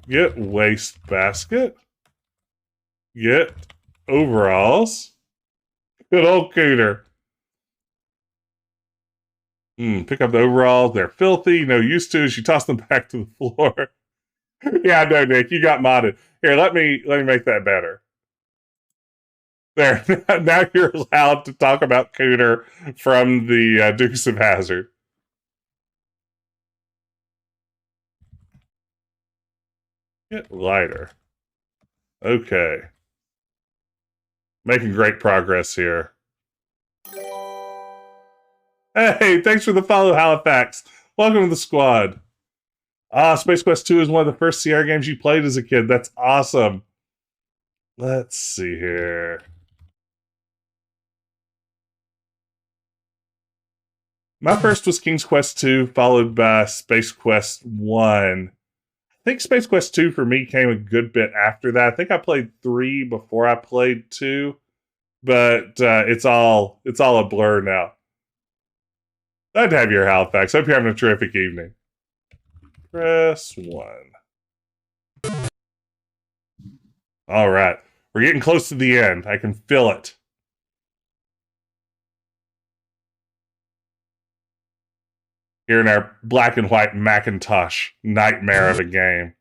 Get waste basket. Get overalls. Good old Cooter. Pick up the overalls. They're filthy. No use to. She tossed them back to the floor. Yeah, no, Nick, you got modded. Here, let me make that better. There. Now you're allowed to talk about Cooter from the Dukes of Hazzard. Get lighter. Okay. Making great progress here. Hey, thanks for the follow, Halifax. Welcome to the squad. Space Quest 2 is one of the first CR games you played as a kid. That's awesome. Let's see here. My first was King's Quest 2, followed by Space Quest 1. I think Space Quest 2 for me came a good bit after that. I think I played 3 before I played 2, but it's all a blur now. Glad to have you here, Halifax. Hope you're having a terrific evening. Press 1. All right. We're getting close to the end. I can feel it. Here in our black and white Macintosh nightmare of a game.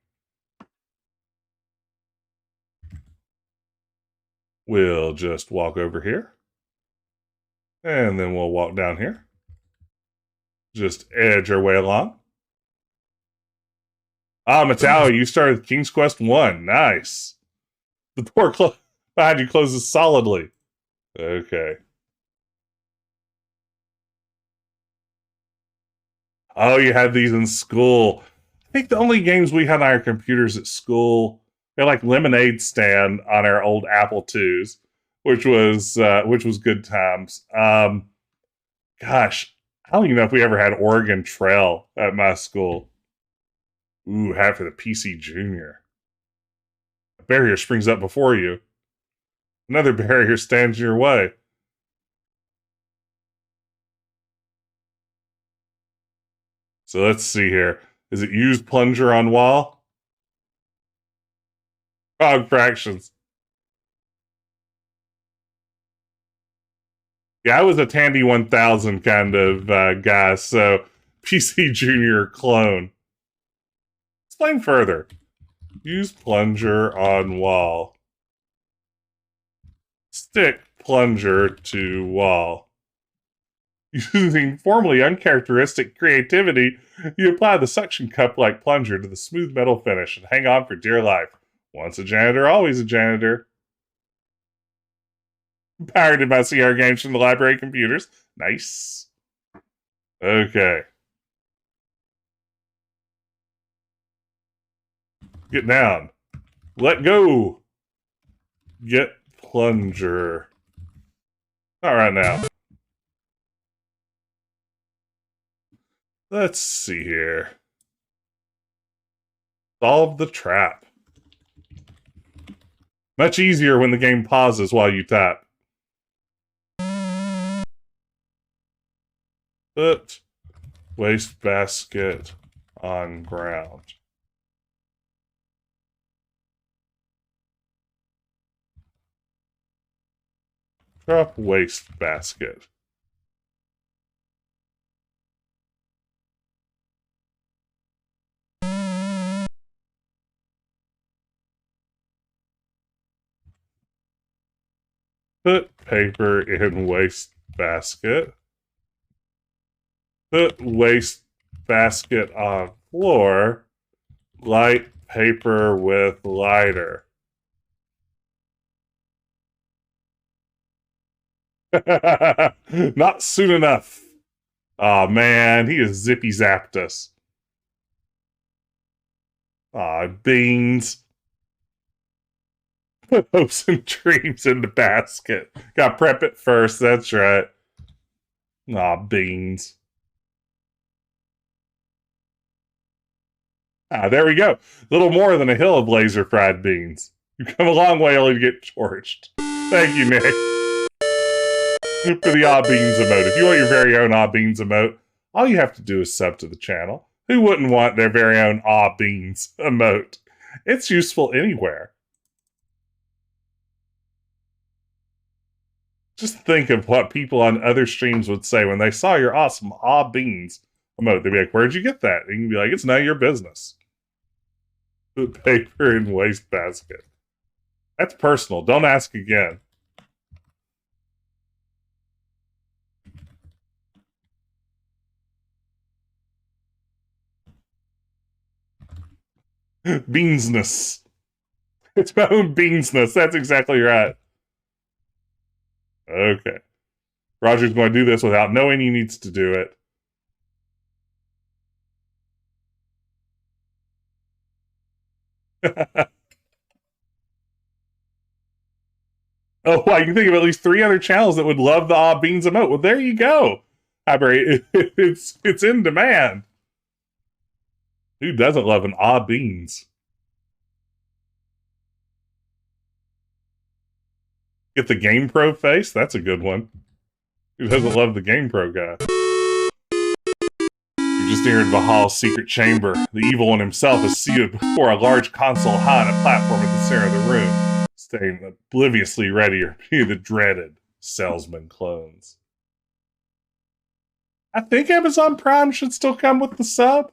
We'll just walk over here. And then we'll walk down here. Just edge our way along. Metallo, you started King's Quest 1. Nice. The door behind you closes solidly. Okay. Oh, you had these in school. I think the only games we had on our computers at school, they're like Lemonade Stand on our old Apple IIs, which was good times. Gosh, I don't even know if we ever had Oregon Trail at my school. Ooh, hat for the PC Junior. A barrier springs up before you. Another barrier stands in your way. So let's see here. Is it use plunger on wall? Wrong fractions. Yeah, I was a Tandy 1000 kind of guy, so PC Junior clone. Explain further. Use plunger on wall. Stick plunger to wall. Using formerly uncharacteristic creativity, you apply the suction cup-like plunger to the smooth metal finish and hang on for dear life. Once a janitor, always a janitor. Pirated my CR games from the library computers. Nice. Okay. Get down. Let go. Get plunger. Not right now. Let's see here. Solve the trap. Much easier when the game pauses while you tap. Put waste basket on ground. Drop waste basket. Put paper in waste basket. Put waste basket on floor. Light paper with lighter. Not soon enough. Oh man, he has zippy zapped us. Aw, beans. Put hopes and dreams in the basket. Got to prep it first, that's right. Aw, beans. Ah, there we go. A little more than a hill of laser fried beans. You've come a long way only to get torched. Thank you, Nick, for the Aw Beans emote. If you want your very own Aw Beans emote, all you have to do is sub to the channel. Who wouldn't want their very own Aw Beans emote? It's useful anywhere. Just think of what people on other streams would say when they saw your awesome Aw Beans emote. They'd be like, where'd you get that? And you can be like, it's none of your business. Put paper in wastebasket. That's personal. Don't ask again. Beansness. It's my own beansness. That's exactly right. Okay. Roger's going to do this without knowing he needs to do it. Oh, wow, you can think of at least 3 other channels that would love the Aw Beans emote. Well, there you go. It's in demand. Who doesn't love an Aw Beans? Get the Game Pro face? That's a good one. Who doesn't love the Game Pro guy? You're just near Vohaul's secret chamber. The evil one himself is seated before a large console high on a platform at the center of the room, staying obliviously ready to be the dreaded salesman clones. I think Amazon Prime should still come with the sub.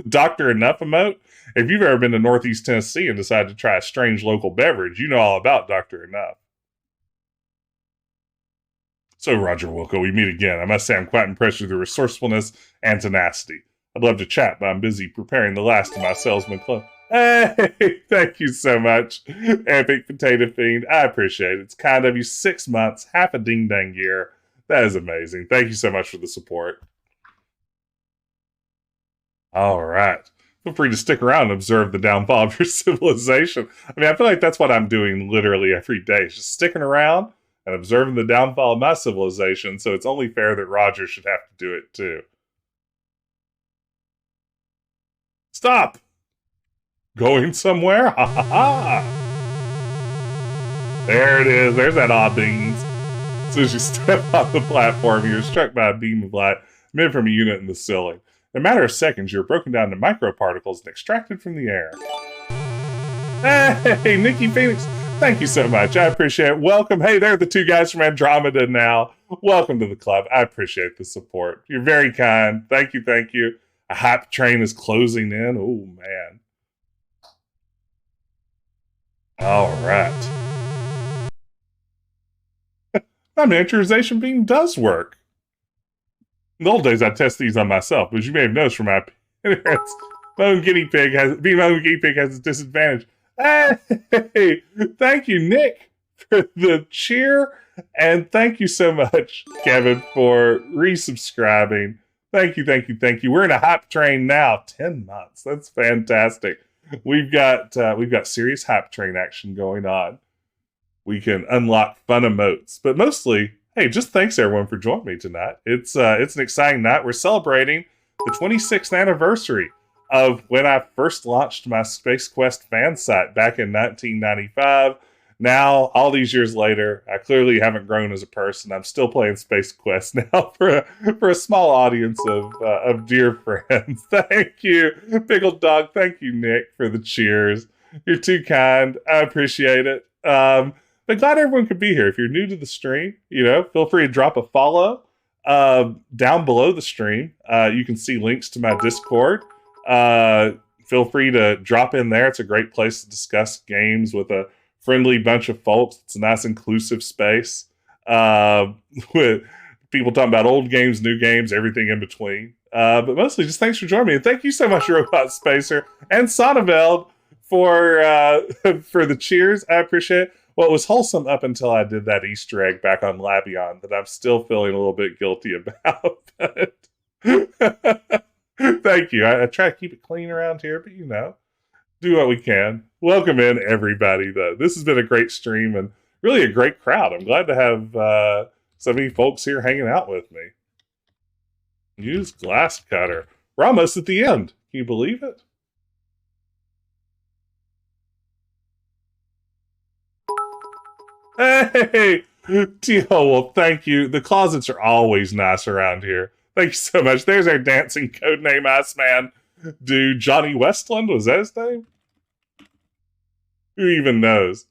Dr. Enough emote. If you've ever been to Northeast Tennessee and decided to try a strange local beverage, you know all about Dr. Enough. So, Roger Wilco, we meet again. I must say I'm quite impressed with your resourcefulness and tenacity. I'd love to chat, but I'm busy preparing the last of my salesman clone. Hey, thank you so much, Epic Potato Fiend. I appreciate it. It's kind of you. 6 months, half a ding-dang year. That is amazing. Thank you so much for the support. All right. Feel free to stick around and observe the downfall of your civilization. I mean, I feel like that's what I'm doing literally every day. Just sticking around and observing the downfall of my civilization, so it's only fair that Roger should have to do it too. Stop! Going somewhere? Ha ha ha! There it is. There's that Aw Beans. As soon as you step on the platform, you're struck by a beam of light emitted from a unit in the ceiling. In a matter of seconds, you're broken down to microparticles and extracted from the air. Hey, Nikki Phoenix, thank you so much. I appreciate it. Welcome. Hey, they're the 2 guys from Andromeda now. Welcome to the club. I appreciate the support. You're very kind. Thank you, thank you. A hype train is closing in. Oh, man. All right. My miniaturization beam does work. In the old days, I'd test these on myself, but as you may have noticed from my appearance, my own guinea pig has a disadvantage. Hey, thank you, Nick, for the cheer, and thank you so much, Kevin, for resubscribing. Thank you, thank you, thank you. We're in a hype train now. 10 months. That's fantastic. We've got serious hype train action going on. We can unlock fun emotes, but mostly, hey, just thanks everyone for joining me tonight. It's an exciting night. We're celebrating the 26th anniversary of when I first launched my Space Quest fan site back in 1995. Now, all these years later, I clearly haven't grown as a person. I'm still playing Space Quest now for a small audience of dear friends. Thank you, Pickled Dog. Thank you, Nick, for the cheers. You're too kind. I appreciate it. But glad everyone could be here. If you're new to the stream, feel free to drop a follow. Down below the stream, you can see links to my Discord. Feel free to drop in there. It's a great place to discuss games with a friendly bunch of folks. It's a nice inclusive space with people talking about old games, new games, everything in between. But mostly just thanks for joining me. And thank you so much, Robot Spacer and Sonneveld, for the cheers. I appreciate it. Well, it was wholesome up until I did that Easter egg back on Labion that I'm still feeling a little bit guilty about. But thank you. I try to keep it clean around here, but do what we can. Welcome in, everybody, though. This has been a great stream and really a great crowd. I'm glad to have so many folks here hanging out with me. Use glass cutter. We're almost at the end. Can you believe it? Hey! Oh, well, thank you. The closets are always nice around here. Thank you so much. There's our dancing codename Iceman dude. Johnny Westland, was that his name? Who even knows?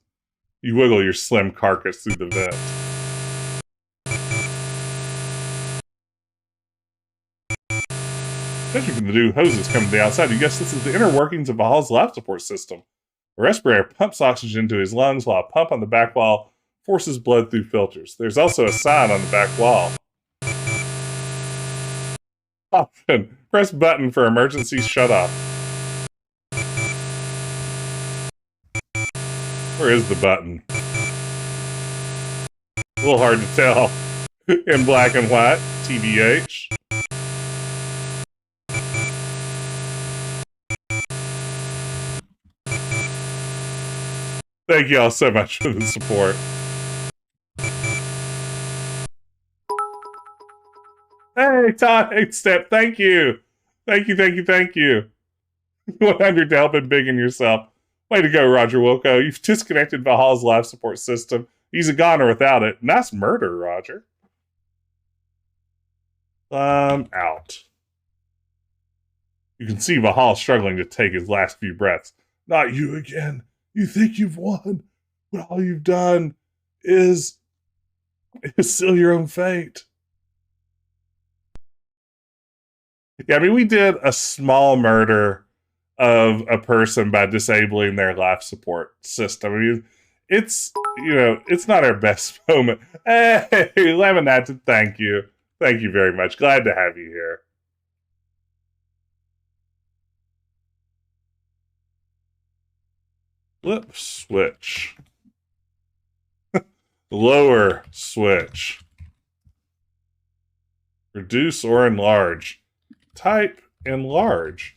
You wiggle your slim carcass through the vent. Especially from the new hoses coming from the outside. You guess this is the inner workings of Vohaul's life support system. A respirator pumps oxygen to his lungs while a pump on the back wall forces blood through filters. There's also a sign on the back wall. Option. Press button for emergency shutoff. Where is the button? A little hard to tell in black and white, TBH. Thank you all so much for the support. Hey, Todd Step, thank you. Thank you. 100 to helping big in yourself. Way to go, Roger Wilco. You've disconnected Vohaul's life support system. He's a goner without it. Nice murder, Roger. Out. You can see Vohaul struggling to take his last few breaths. Not you again. You think you've won, but all you've done is seal your own fate. Yeah, I mean, we did a small murder of a person by disabling their life support system. I mean, it's not our best moment. Hey, Lemonade, thank you. Thank you very much. Glad to have you here. Flip switch. Lower switch. Reduce or enlarge. Type enlarge.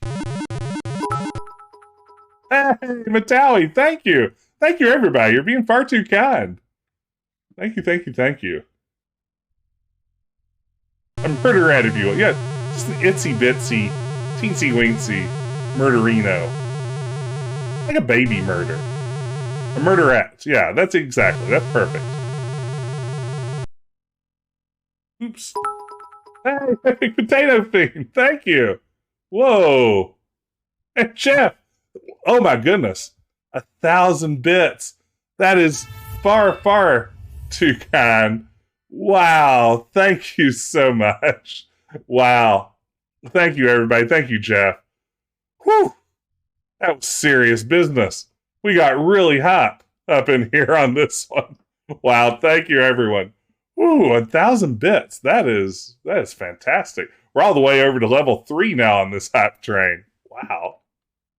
Hey, Matawi, thank you. Thank you, everybody. You're being far too kind. Thank you. A murder out of you. Yeah, just an itsy bitsy, teensy weensy murderino. Like a baby murder. A murderette. Yeah, that's perfect. Oops. Hey, Potato Fiend, thank you. Whoa. Hey, Jeff. Oh my goodness. 1,000 bits. That is far, far too kind. Wow. Thank you so much. Wow. Thank you, everybody. Thank you, Jeff. Whew. That was serious business. We got really hot up in here on this one. Wow. Thank you, everyone. Ooh, 1,000 bits. That is fantastic. We're all the way over to level 3 now on this hype train. Wow.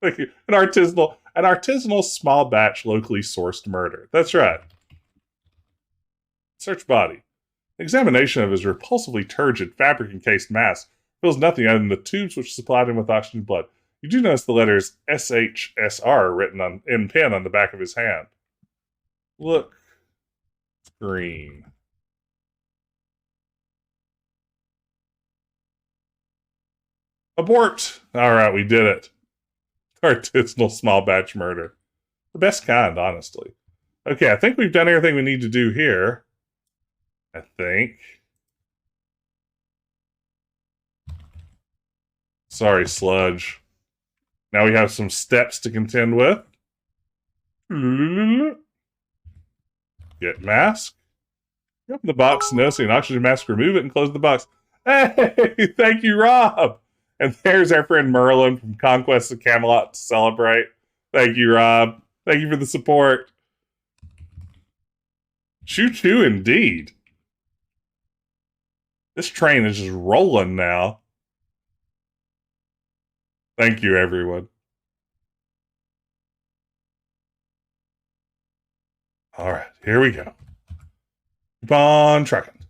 Thank you. An artisanal small batch locally sourced murder. That's right. Search body. Examination of his repulsively turgid fabric-encased mask reveals nothing other than the tubes which supplied him with oxygen blood. You do notice the letters SHSR written in pen on the back of his hand. Look. Green. Abort! Alright, we did it. Artisanal small batch murder. The best kind, honestly. Okay, I think we've done everything we need to do here. I think. Sorry, Sludge. Now we have some steps to contend with. Get mask. Open the box, noticing an oxygen mask, remove it, and close the box. Hey, thank you, Rob! And there's our friend Merlin from Conquest of Camelot to celebrate. Thank you, Rob. Thank you for the support. Choo-choo indeed. This train is just rolling now. Thank you, everyone. All right, here we go. Keep on trucking.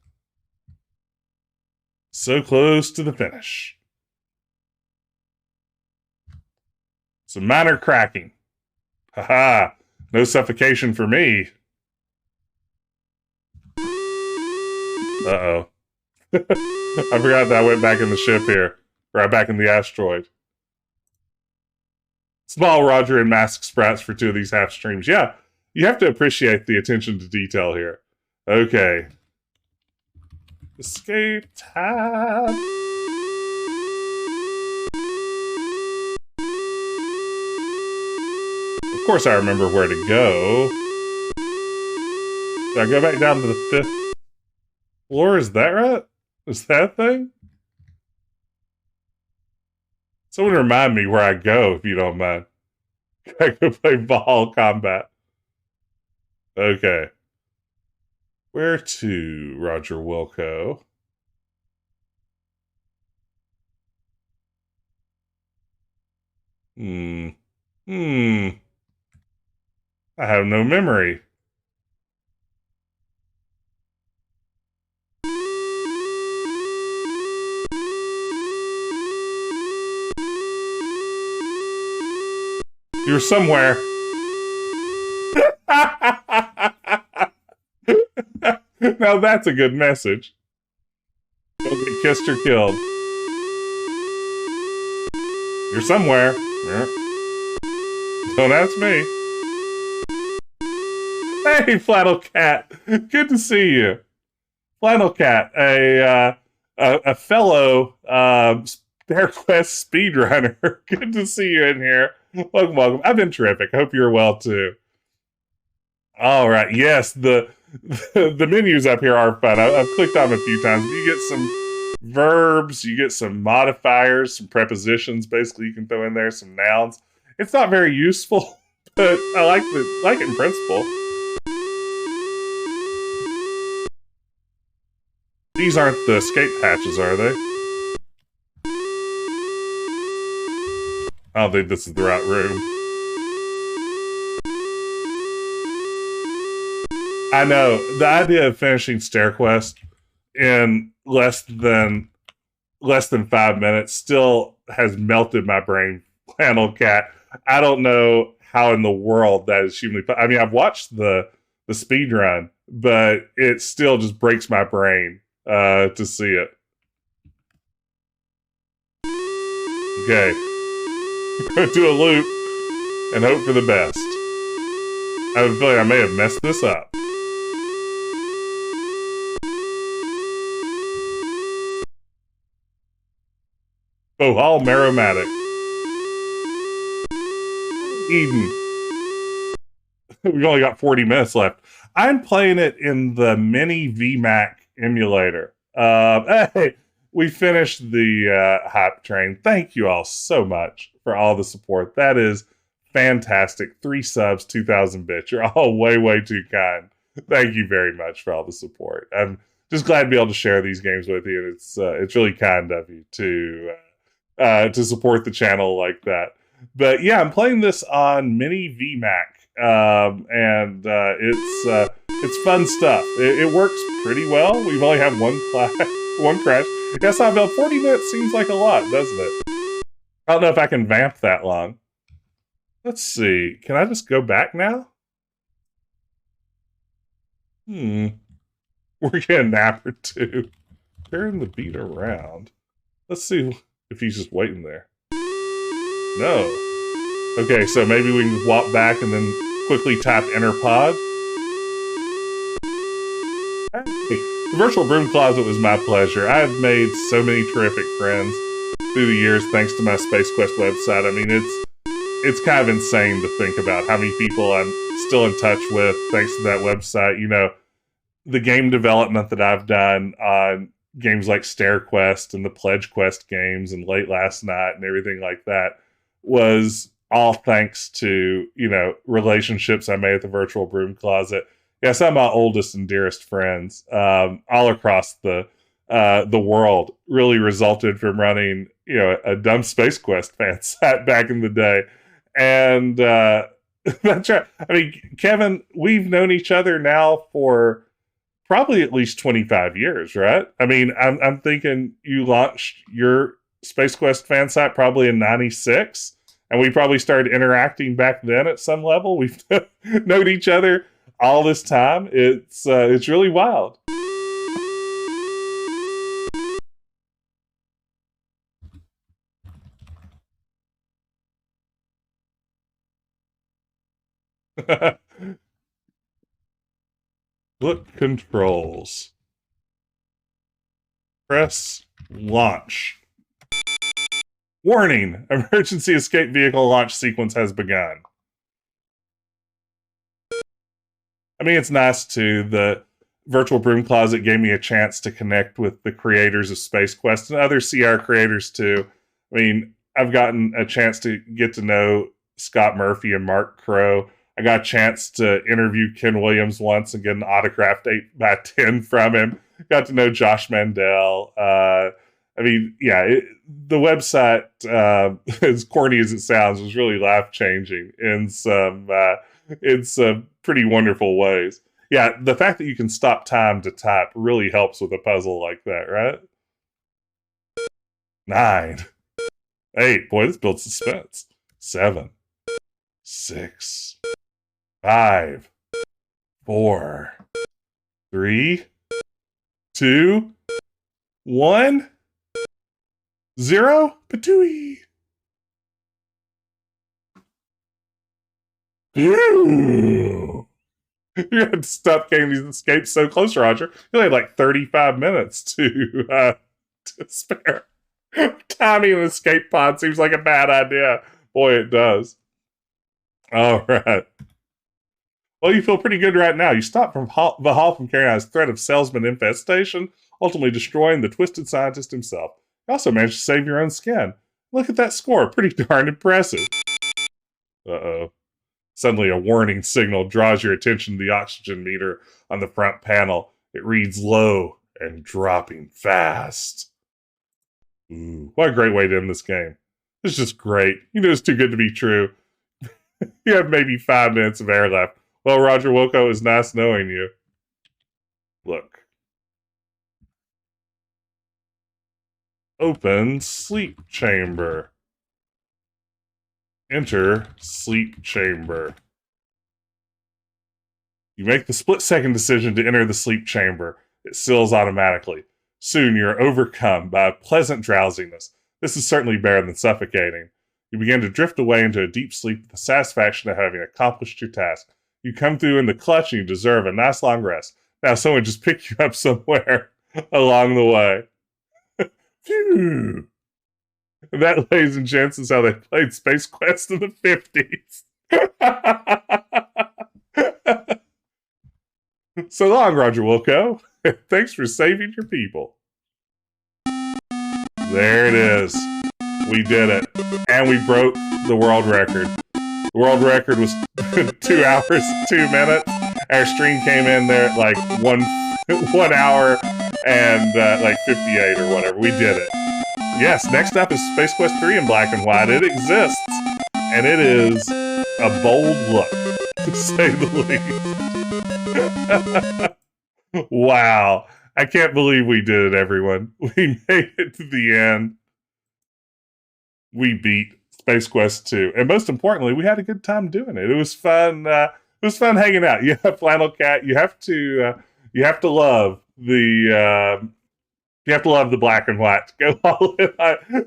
So close to the finish. Some minor cracking. Haha, no suffocation for me. Uh-oh. I forgot that I went back in the ship here. Right back in the asteroid. Small Roger and Mask Sprouts for 2 of these half streams. Yeah, you have to appreciate the attention to detail here. Okay. Escape tab. Of course I remember where to go. Did I go back down to the 5th floor? Is that right? Is that a thing? Someone remind me where I go, if you don't mind. I go play Vohaul combat. Okay. Where to, Roger Wilco? I have no memory. You're somewhere. Now that's a good message. Don't get kissed or killed. You're somewhere. Yeah. Don't ask me. Hey, Flannel Cat. Good to see you. Flannel Cat, a fellow StairQuest speedrunner. Good to see you in here. Welcome, welcome. I've been terrific. I hope you're well too. All right. Yes, the menus up here are fun. I've clicked on them a few times. You get some verbs, you get some modifiers, some prepositions. Basically, you can throw in there some nouns. It's not very useful, but I like it in principle. These aren't the escape hatches, are they? I don't think this is the right room. I know. The idea of finishing StairQuest in less than 5 minutes still has melted my brain. Flannel Cat. I don't know how in the world that is humanly. I mean, I've watched the speed run, but it still just breaks my brain to see it. Okay. Go do a loop and hope for the best. I have a feeling I may have messed this up. Vohaul Maromatic. Eden. We've only got 40 minutes left. I'm playing it in the mini VMAC emulator. Hey, we finished the hype train. Thank you all so much for all the support. That is fantastic. 3 subs, 2,000 bits. You're all way, way too kind. Thank you very much for all the support. I'm just glad to be able to share these games with you. And it's really kind of you to support the channel like that. But yeah, I'm playing this on mini VMAC, and it's fun stuff. It works pretty well. We've only had one crash. Yes, I've 40 minutes seems like a lot, doesn't it? I don't know if I can vamp that long. Let's see. Can I just go back now? We're getting a nap or two. Turn the beat around. Let's see if he's just waiting there. No. Okay, so maybe we can just walk back and then quickly tap enter pod. Hey, the virtual broom closet was my pleasure. I have made so many terrific friends through the years thanks to my Space Quest website. I mean, it's kind of insane to think about how many people I'm still in touch with thanks to that website. You know, the game development that I've done on games like StairQuest and the Pledge Quest games and Late Last Night and everything like that was all thanks to, you know, relationships I made at the virtual broom closet. Yeah, some of my oldest and dearest friends all across the world really resulted from running, you know, a dumb Space Quest fan site back in the day. And that's right. I mean, Kevin, we've known each other now for probably at least 25 years, right? I mean, I'm thinking you launched your Space Quest fan site probably in 96. And we probably started interacting back then at some level. We've known each other all this time. It's really wild. Look controls. Press launch. Warning! Emergency escape vehicle launch sequence has begun. I mean, it's nice too. The Virtual Broom Closet gave me a chance to connect with the creators of Space Quest and other CR creators too. I mean, I've gotten a chance to get to know Scott Murphy and Mark Crow. I got a chance to interview Ken Williams once and get an autographed 8x10 from him. Got to know Josh Mandel. I mean, yeah, the website, as corny as it sounds, was really life-changing in some pretty wonderful ways. Yeah, the fact that you can stop time to type really helps with a puzzle like that, right? 9, 8. Boy, this builds suspense. 7, 6, 5, 4, 3, 2, 1, 0. Patooey. You had to stop getting these escapes so close, Roger. You only had like 35 minutes to spare. Timing an escape pod seems like a bad idea. Boy, it does. All right. Well, you feel pretty good right now. You stopped from Vohaul from carrying out his threat of salesman infestation, ultimately destroying the twisted scientist himself. You also managed to save your own skin. Look at that score. Pretty darn impressive. Uh-oh. Suddenly, a warning signal draws your attention to the oxygen meter on the front panel. It reads low and dropping fast. Ooh, what a great way to end this game. It's just great. You know it's too good to be true. You have maybe 5 minutes of air left. Well, Roger Wilco, it was nice knowing you. Look. Open sleep chamber. Enter sleep chamber. You make the split-second decision to enter the sleep chamber. It seals automatically. Soon you're overcome by a pleasant drowsiness. This is certainly better than suffocating. You begin to drift away into a deep sleep with the satisfaction of having accomplished your task. You come through in the clutch and you deserve a nice long rest. Now someone just pick you up somewhere along the way. Phew. And that, ladies and gents, is how they played Space Quest in the 50s. So long, Roger Wilco. Thanks for saving your people. There it is. We did it. And we broke the world record. The world record was 2 hours, 2 minutes. Our stream came in there at like 1 hour and like 58 or whatever. We did it. Yes, next up is Space Quest 3 in black and white. It exists. And it is a bold look, to say the least. Wow. I can't believe we did it, everyone. We made it to the end. We beat Space Quest 2. And most importantly, we had a good time doing it. It was fun. It was fun hanging out. Yeah, Flannel Cat, you have to love the black and white. Go all in.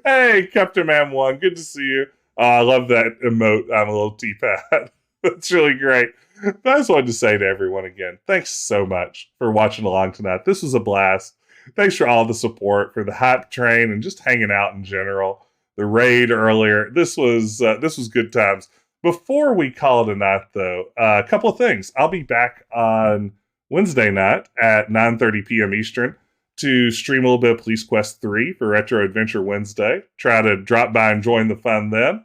Hey, Captain Man 1, good to see you. I love that emote on a little T-pad. That's really great. But I just wanted to say to everyone again, thanks so much for watching along tonight. This was a blast. Thanks for all the support, for the hype train, and just hanging out in general. The raid earlier. This was good times. Before we call it a night, though, a couple of things. I'll be back on Wednesday night at 9:30 p.m. Eastern to stream a little bit of Police Quest 3 for Retro Adventure Wednesday. Try to drop by and join the fun then.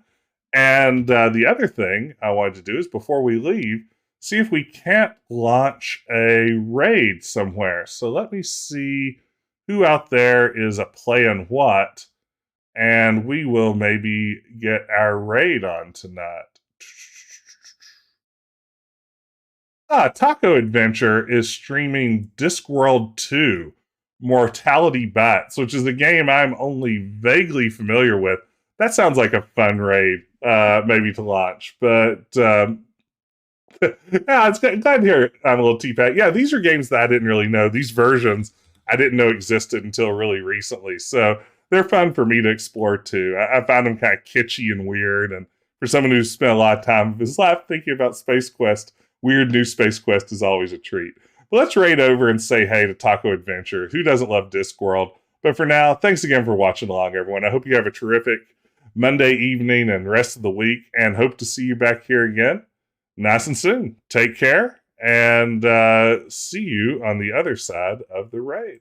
And the other thing I wanted to do is, before we leave, see if we can't launch a raid somewhere. So let me see who out there is a playing what, and we will maybe get our raid on tonight. Taco Adventure is streaming Discworld 2, Mortality Bats, which is a game I'm only vaguely familiar with. that sounds like a fun raid, maybe to launch. But yeah, it's glad to hear I'm a little T-Pat. Yeah, these are games that I didn't really know. These versions I didn't know existed until really recently. So they're fun for me to explore too. I found them kind of kitschy and weird. And for someone who's spent a lot of time of his life thinking about Space Quest, weird new Space Quest is always a treat. But let's raid over and say hey to Taco Adventure. Who doesn't love Discworld? But for now, thanks again for watching along, everyone. I hope you have a terrific Monday evening and rest of the week, and hope to see you back here again nice and soon. Take care, and see you on the other side of the raid.